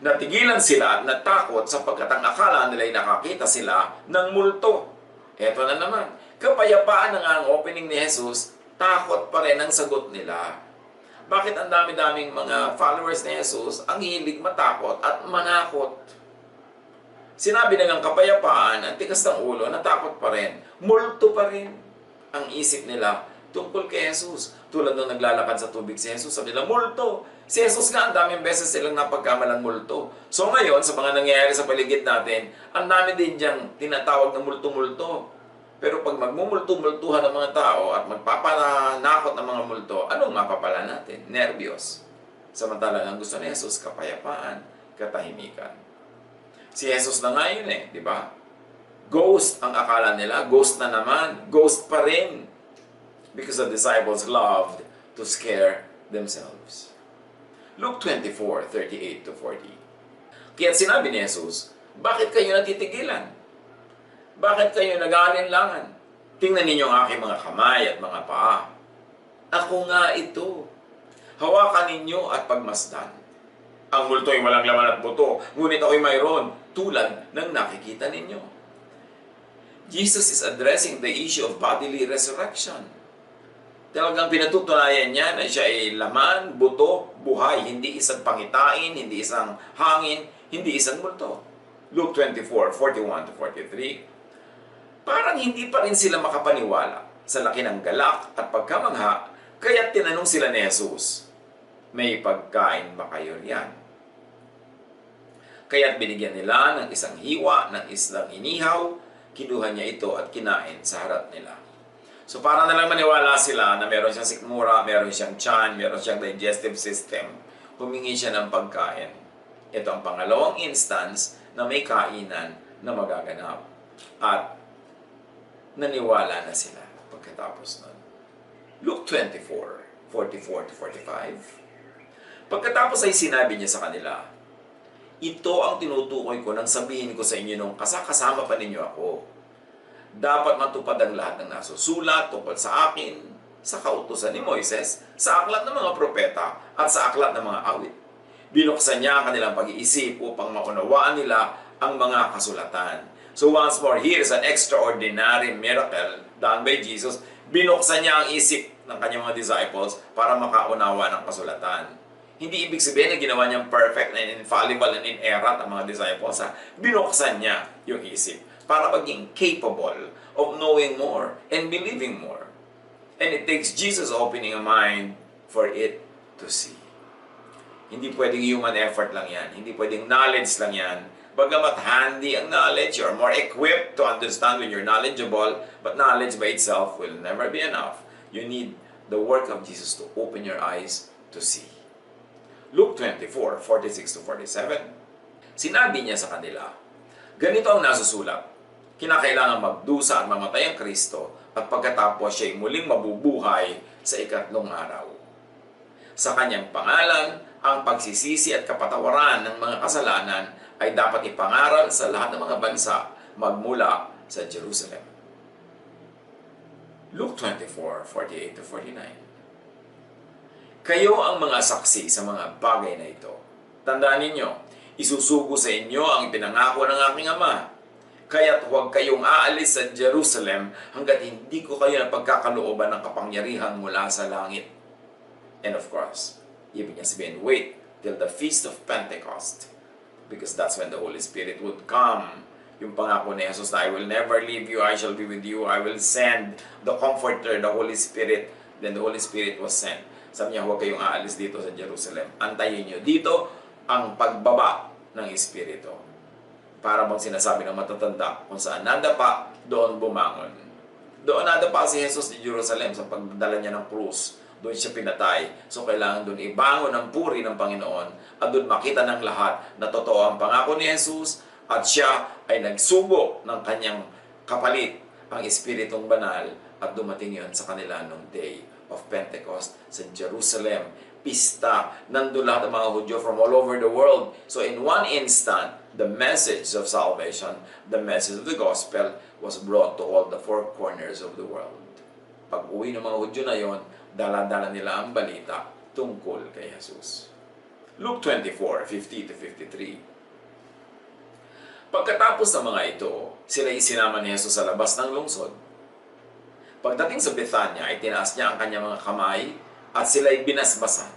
Speaker 3: Natigilan sila at natakot sapagkat ang akala nila ay nakakita sila ng multo. Eto na naman, kapayapaan na nga ang opening ni Jesus, takot pa rin ang sagot nila. Bakit ang dami-daming mga followers ni Jesus ang hilig matakot at manakot? Sinabi na ng kapayapaan, ang tikas ng ulo, natakot pa rin. Multo pa rin ang isip nila tungkol kay Jesus. Tulad nung naglalakad sa tubig si Jesus, sabi nila, multo. Si Jesus nga, ang daming beses silang napagkamalang multo. So ngayon, sa mga nangyayari sa paligid natin, ang dami din diyang tinatawag na multo-multo. Pero pag magmumulto-multuhan ng mga tao at magpapanakot ng mga multo, anong mapapala natin? Nervyos. Samantalang ang gusto ni Jesus, kapayapaan, katahimikan. Si Jesus na nga yun di ba? Ghost ang akala nila, ghost na naman, ghost pa rin. Because the disciples loved to scare themselves. Luke 24:38-40. Kaya sinabi ni Jesus, bakit kayo natitigilan? Bakit kayo nag-aalinlangan? Tingnan ninyo ang aking mga kamay at mga paa. Ako nga ito. Hawakan ninyo at pagmasdan. Ang multo ay walang laman at buto, ngunit ako'y mayroon, tulad ng nakikita ninyo. Jesus is addressing the issue of bodily resurrection. Talagang pinatutunayan niya na siya ay laman, buto, buhay, hindi isang pangitain, hindi isang hangin, hindi isang multo. Luke 24:41-43. Parang hindi pa rin sila makapaniwala sa laki ng galak at pagkamangha, kaya tinanong sila ni Jesus, may pagkain ba kayo riyan? Kaya't binigyan nila ng isang hiwa ng islang inihaw, kinuha niya ito at kinain sa harap nila. So para na lang maniwala sila na meron siyang sikmura, meron siyang tiyan, meron siyang digestive system, humingi siya ng pagkain. Ito ang pangalawang instance na may kainan na magaganap. At naniwala na sila pagkatapos nun. Luke 24:44-45. Pagkatapos ay sinabi niya sa kanila, ito ang tinutukoy ko nang sabihin ko sa inyo nung kasama pa ninyo ako. Dapat matupad ang lahat ng nasusulat tungkol sa akin, sa kautusan ni Moises, sa aklat ng mga propeta, at sa aklat ng mga awit. Binuksan niya ang kanilang pag-iisip upang maunawaan nila ang mga kasulatan. So once more, here is an extraordinary miracle done by Jesus. Binuksan niya ang isip ng kanyang mga disciples para makaunawa ng kasulatan. Hindi ibig sabihin na ginawa niyang perfect and infallible and inerrant ang mga disciples. Binuksan niya yung isip para maging capable of knowing more and believing more. And it takes Jesus opening a mind for it to see. Hindi pwedeng human effort lang yan. Hindi pwedeng knowledge lang yan. Bagamat handy ang knowledge, you're more equipped to understand when you're knowledgeable, but knowledge by itself will never be enough. You need the work of Jesus to open your eyes to see. Luke 24:46-47. Sinabi niya sa kanila, ganito ang nasusulat, kinakailangan magdusa at mamatay ang Kristo at pagkatapos siya ay muling mabubuhay sa ikatlong araw. Sa kanyang pangalan, ang pagsisisi at kapatawaran ng mga kasalanan ay dapat ipangaral sa lahat ng mga bansa magmula sa Jerusalem. Luke 24:48-49. Kayo ang mga saksi sa mga bagay na ito. Tandaan ninyo, Isusugo sa inyo ang ipinangako ng aking Ama. Kaya't huwag kayong aalis sa Jerusalem hanggat hindi ko kayo napagkakalooban ng kapangyarihan mula sa langit. And of course, ibig niya sabihin, wait till the Feast of Pentecost. Because that's when the Holy Spirit would come. Yung pangako ni Jesus na, I will never leave you, I shall be with you, I will send the Comforter, the Holy Spirit. Then the Holy Spirit was sent. Sabi niya, huwag kayong aalis dito sa Jerusalem. Antayin niyo dito ang pagbaba ng Espiritu. Para bang sinasabi ng matatanda, kung saan nadapa, doon bumangon. Doon nadapa si Jesus di Jerusalem sa pagdala niya ng krus. Doon siya pinatay. So kailangan doon ibangon ang puri ng Panginoon at doon makita ng lahat na totoo ang pangako ni Jesus at siya ay nagsubo ng kanyang kapalit, ang Espiritong Banal, at dumating yon sa kanila nung day of Pentecost sa Jerusalem. Pista, nandun lahat ng mga Hudyo from all over the world. So in one instant, the message of salvation, the message of the gospel was brought to all the four corners of the world. Pag uwi ng mga Hudyo na yon, dala-dala nila ang balita tungkol kay Jesus. Luke 24:50-53. Pagkatapos ng mga ito, sila isinama ni Jesus sa labas ng lungsod. Pagdating sa Bethania, ay tinaas niya ang kanyang mga kamay at sila'y binasbasan.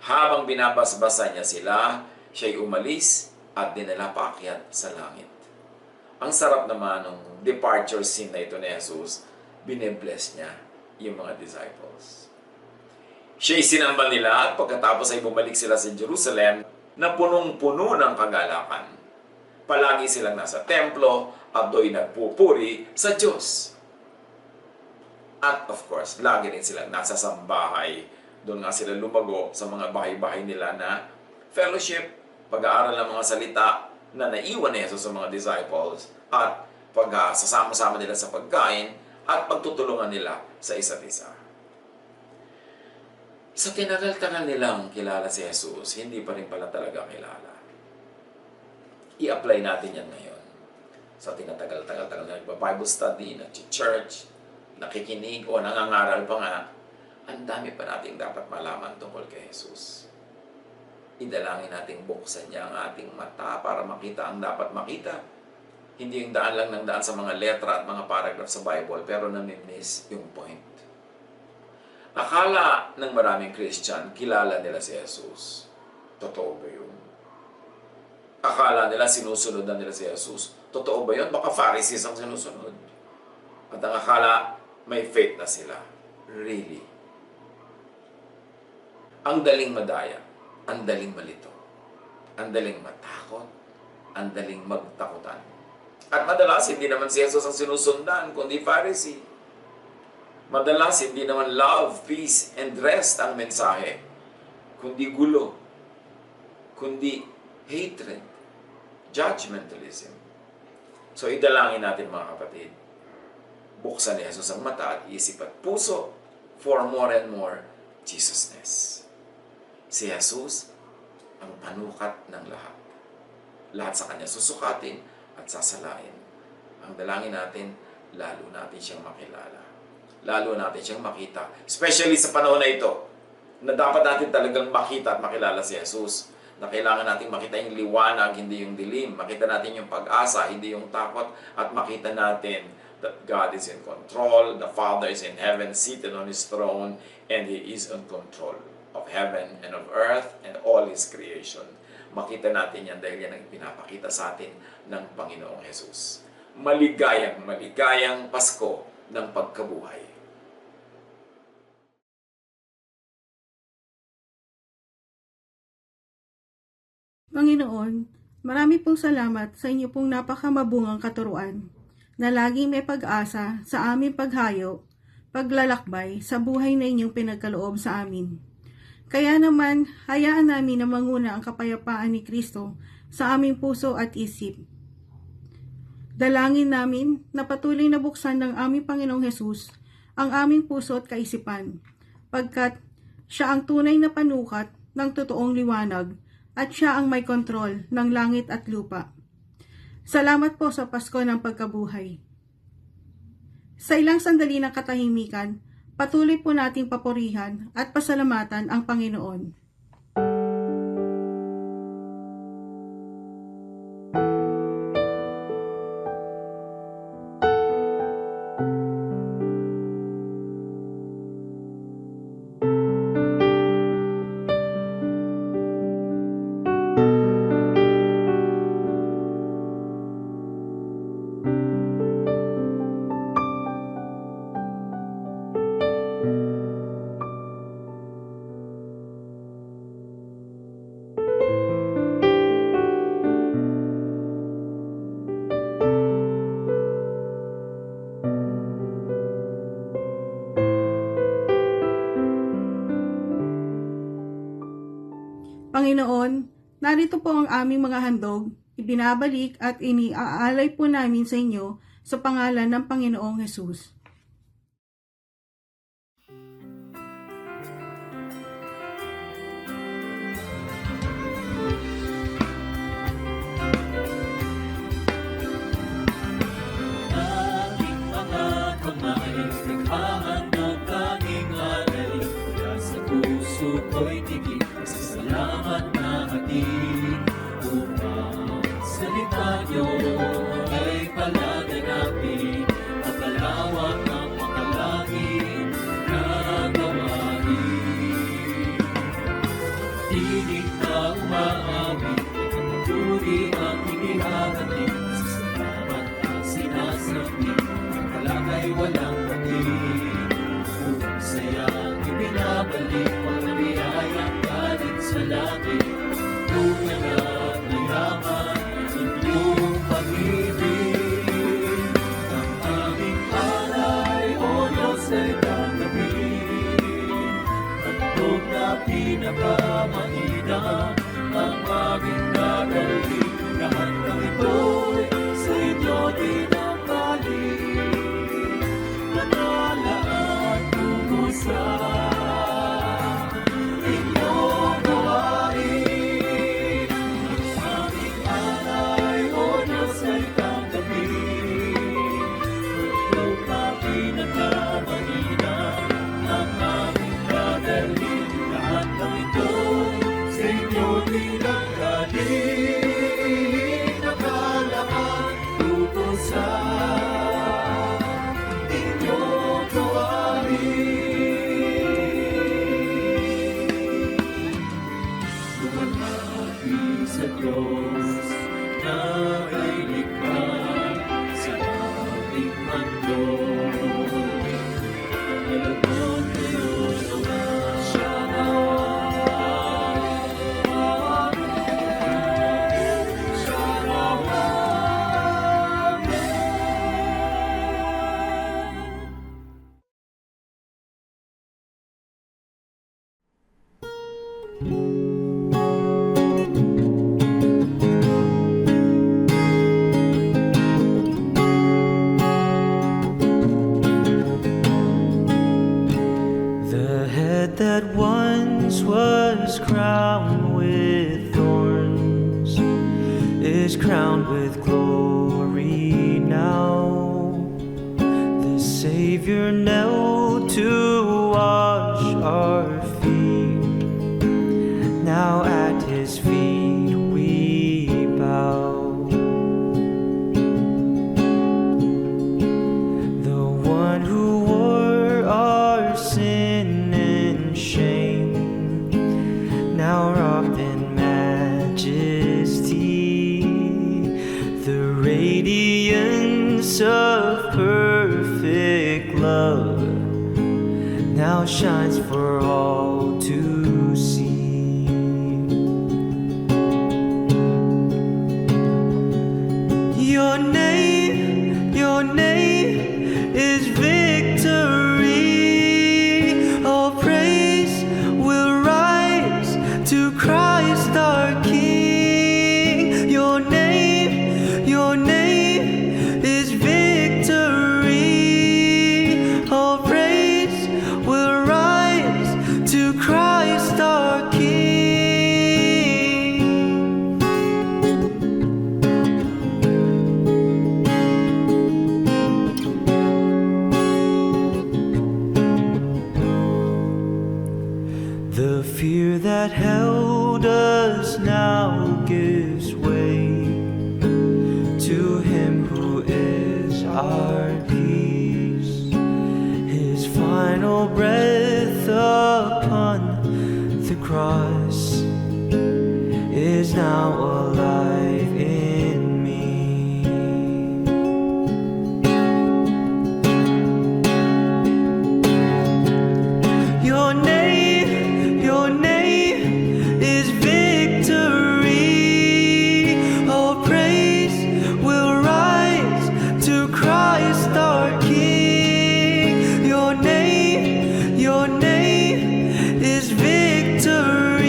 Speaker 3: Habang binabasbasan niya sila, siya'y umalis at dinala paakyat sa langit. Ang sarap naman ng departure scene na ito ni Jesus, bine-bless niya yung mga disciples. Siya'y sinamba nila at pagkatapos ay bumalik sila sa Jerusalem na punong-puno ng kagalakan. Palagi silang nasa templo at do'y nagpupuri sa Diyos. At of course, lagi rin silang nasa sambahay. Doon nga sila lumago sa mga bahay-bahay nila na fellowship, pag-aaral ng mga salita na naiwan ni Jesus sa mga disciples at pagsasama-sama nila sa pagkain at pagtutulungan nila sa isa't isa. Sa tinagal-tagal nilang kilala si Jesus, hindi pa rin pala talaga kilala. I-apply natin yan ngayon. Sa tinatagal-tagal na nagpa-Bible study, nag-church, nakikinig o nangangaral pa nga, ang dami pa nating dapat malaman tungkol kay Jesus. Idalangin nating buksan niya ang ating mata para makita ang dapat makita. Hindi yung daan lang ng daan sa mga letra at mga paragraph sa Bible, pero nami-miss yung point. Akala ng maraming Christian, kilala nila si Jesus. Totoo ba yun? Akala nila sinusunod na nila si Jesus. Totoo ba yun? Baka Pharisees ang sinusunod. At ang akala, may faith na sila. Really? Ang daling madaya, ang daling malito, ang daling matakot, ang daling magtakutan. At madalas, hindi naman si Jesus ang sinusundan, kundi Pharisee. Madalas, hindi naman love, peace, and rest ang mensahe, kundi gulo, kundi hatred, judgmentalism. So, idalangin natin mga kapatid. Buksan ni Jesus ang mata at isip at puso for more and more Jesusness. Si Jesus ang panukat ng lahat. Lahat sa Kanya susukatin at sasalain. Ang dalangin natin, lalo natin siyang makilala. Lalo natin siyang makita. Especially sa panahon na ito, na dapat natin talagang makita at makilala si Jesus. Na kailangan natin makita yung liwanag, hindi yung dilim. Makita natin yung pag-asa, hindi yung takot. At makita natin that God is in control, the Father is in heaven, seated on His throne, and He is in control of heaven and of earth and all His creation. Makita natin yan dahil yan ang pinapakita sa atin ng Panginoong Jesus. Maligayang, maligayang Pasko ng pagkabuhay.
Speaker 4: Panginoon, marami pong salamat sa inyo pong napakamabungang katuruan na laging may pag-asa sa aming paghayo, paglalakbay sa buhay na inyong pinagkaloob sa amin. Kaya naman, hayaan namin na manguna ang kapayapaan ni Kristo sa aming puso at isip. Dalangin namin na patuloy na buksan ng aming Panginoong Hesus ang aming puso at kaisipan, pagkat siya ang tunay na panukat ng totoong liwanag at siya ang may kontrol ng langit at lupa. Salamat po sa Pasko ng Pagkabuhay. Sa ilang sandali ng katahimikan, patuloy po nating papurihan at pasalamatan ang Panginoon. Panginoon, narito po ang aming mga handog, ibinabalik at iniaalay po namin sa inyo sa pangalan ng Panginoong Hesus.
Speaker 2: Aking mga kamay, naghahandog tanging alay. Mula sa puso ko'y tigil, pasasalamat na hatid. Upang salita niyo ay palaganapin, mapalawak ang makalangin na gawain. Tinig na umaawit, pagpapuri ang inihahatid. Pasasalamat ang sinasabi, ang kalakay walang patid. Upang sayang ibinabalik, pagkabiyayang galing sa langit. Tunay at mayaman, inyong pag-ibig. Ang aming alay, O Diyos, ay tanggapin. Handog na pinakamainam, ang aming dadalhin. Lahat ng ito'y sa inyo dinamdalin. Manalaan tungo sa inyong gawain. Ang aming alay, O Diyos, ay tanggapin. Handog na pinakamainam, ang aming dadalhin. Lahat ng ito'y sa inyo dinamdalin. Nakalaan tungo sa inyong gawain. Lumahati sa Diyos na may likha sa aming mundo. Alagot kayo naman siya nawa. Siya nawa.
Speaker 5: The head that once was crowned with thorns is crowned with glory now. The Savior knelt to wash our feet. Now at his feet we bow. The one who wore our sin and shame, now robed in majesty. The radiance of perfect love now shines for all to see. Your name is victory. All praise will rise to Christ our King. Your name is victory. All praise will rise to Christ our King. The fear that held us now gives way to Him who is our peace. His final breath upon the cross is now alive in me. Your name is victory. All praise will rise to Christ our King. Your name is victory.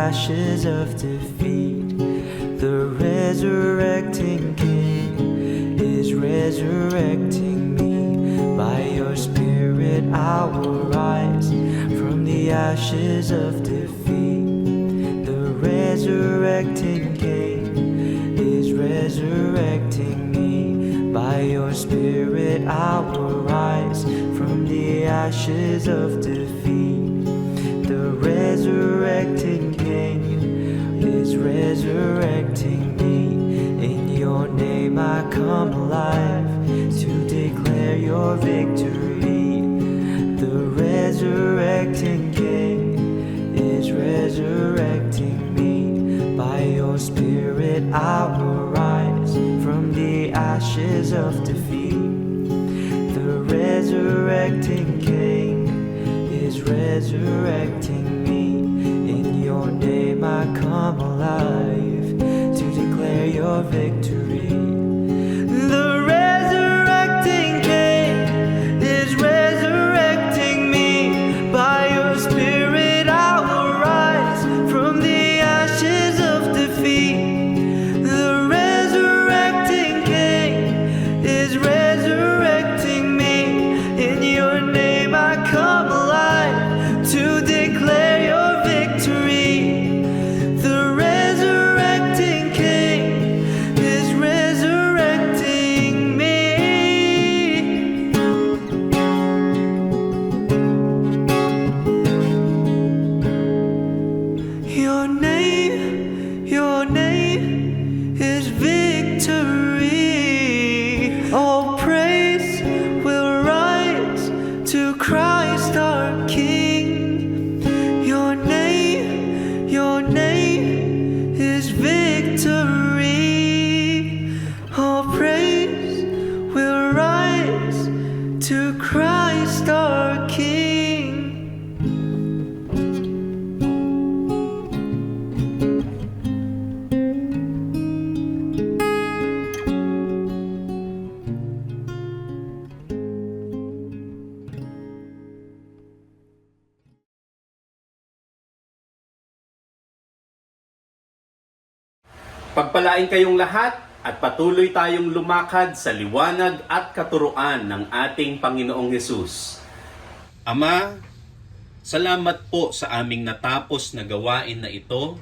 Speaker 5: ashes of defeat. The resurrecting King is resurrecting me. By your Spirit I will rise from the ashes of defeat. The resurrecting King is resurrecting me. By your Spirit I will rise from the ashes of defeat. The resurrecting King is resurrecting me. In your name I come alive to declare your victory. The resurrecting King is resurrecting me. By your Spirit I will rise from the ashes of defeat. The resurrecting King is resurrecting me. In your name I come alive to declare your victory. The resurrecting King is resurrecting me. By your Spirit I will rise from the ashes of defeat. The resurrecting King is resurrecting me. In your name I come alive to declare your victory. The resurrecting King is resurrecting me. Your name is victory. All praise will rise to Christ our King. Your name is victory. All praise will rise to Christ our King.
Speaker 6: Pagpalain kayong lahat at patuloy tayong lumakad sa liwanag at katuruan ng ating Panginoong Hesus. Ama, salamat po sa aming natapos na gawain na ito.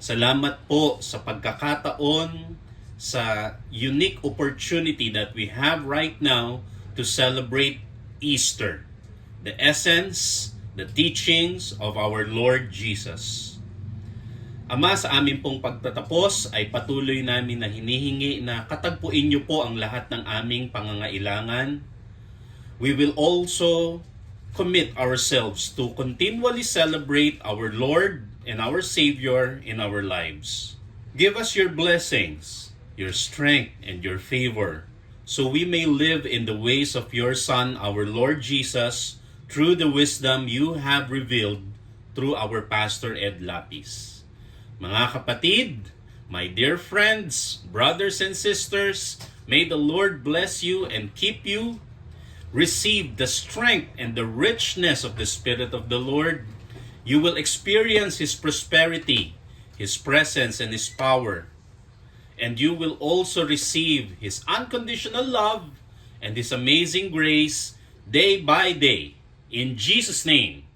Speaker 6: Salamat po sa pagkakataon, sa unique opportunity that we have right now to celebrate Easter, the essence, the teachings of our Lord Jesus. Ama, sa aming pong pagtatapos ay patuloy namin na hinihingi na katagpuin niyo po ang lahat ng aming pangangailangan. We will also commit ourselves to continually celebrate our Lord and our Savior in our lives. Give us your blessings, your strength, and your favor, so we may live in the ways of your Son, our Lord Jesus, through the wisdom you have revealed through our Pastor Ed Lapis. Mga kapatid, my dear friends, brothers and sisters, may the Lord bless you and keep you. Receive the strength and the richness of the Spirit of the Lord. You will experience His prosperity, His presence, and His power. And you will also receive His unconditional love and His amazing grace day by day. In Jesus' name.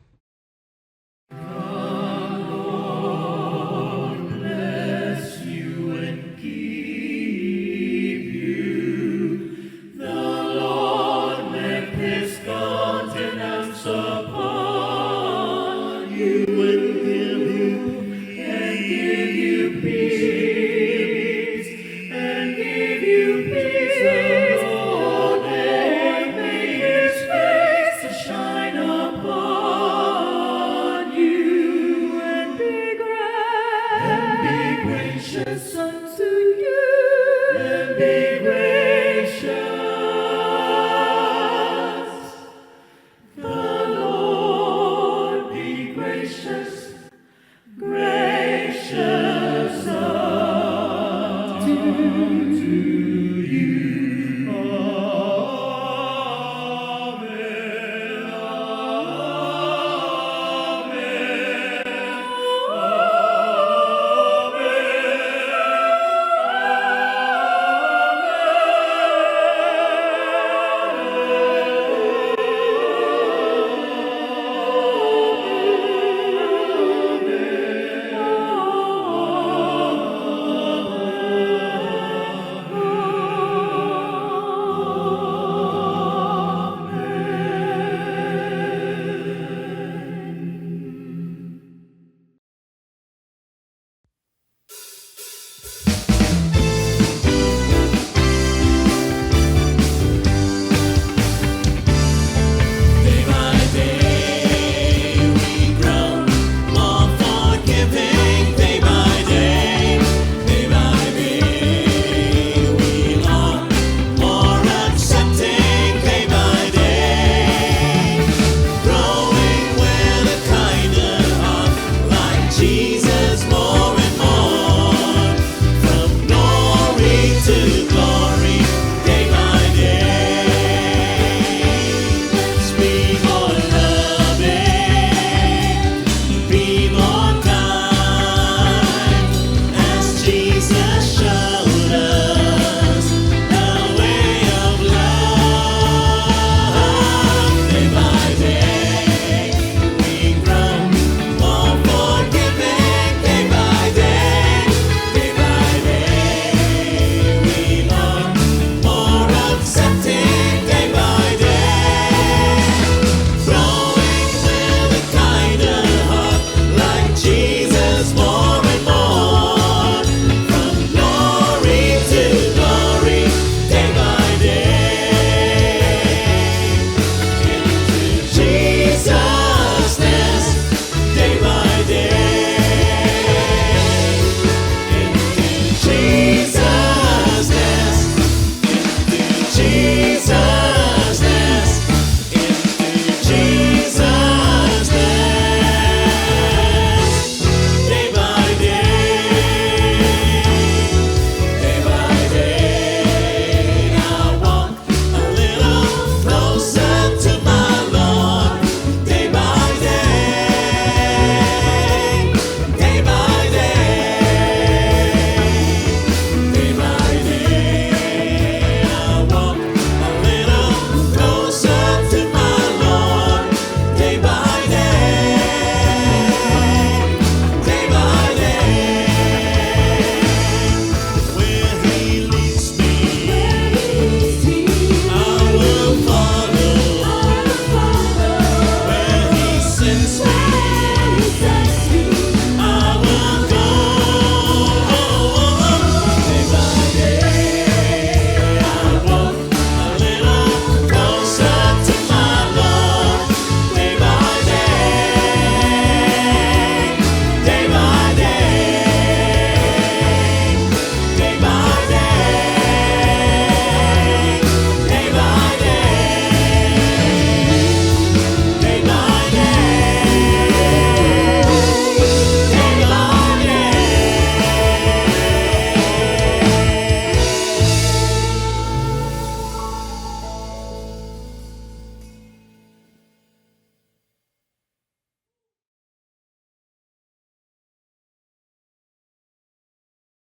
Speaker 2: To you.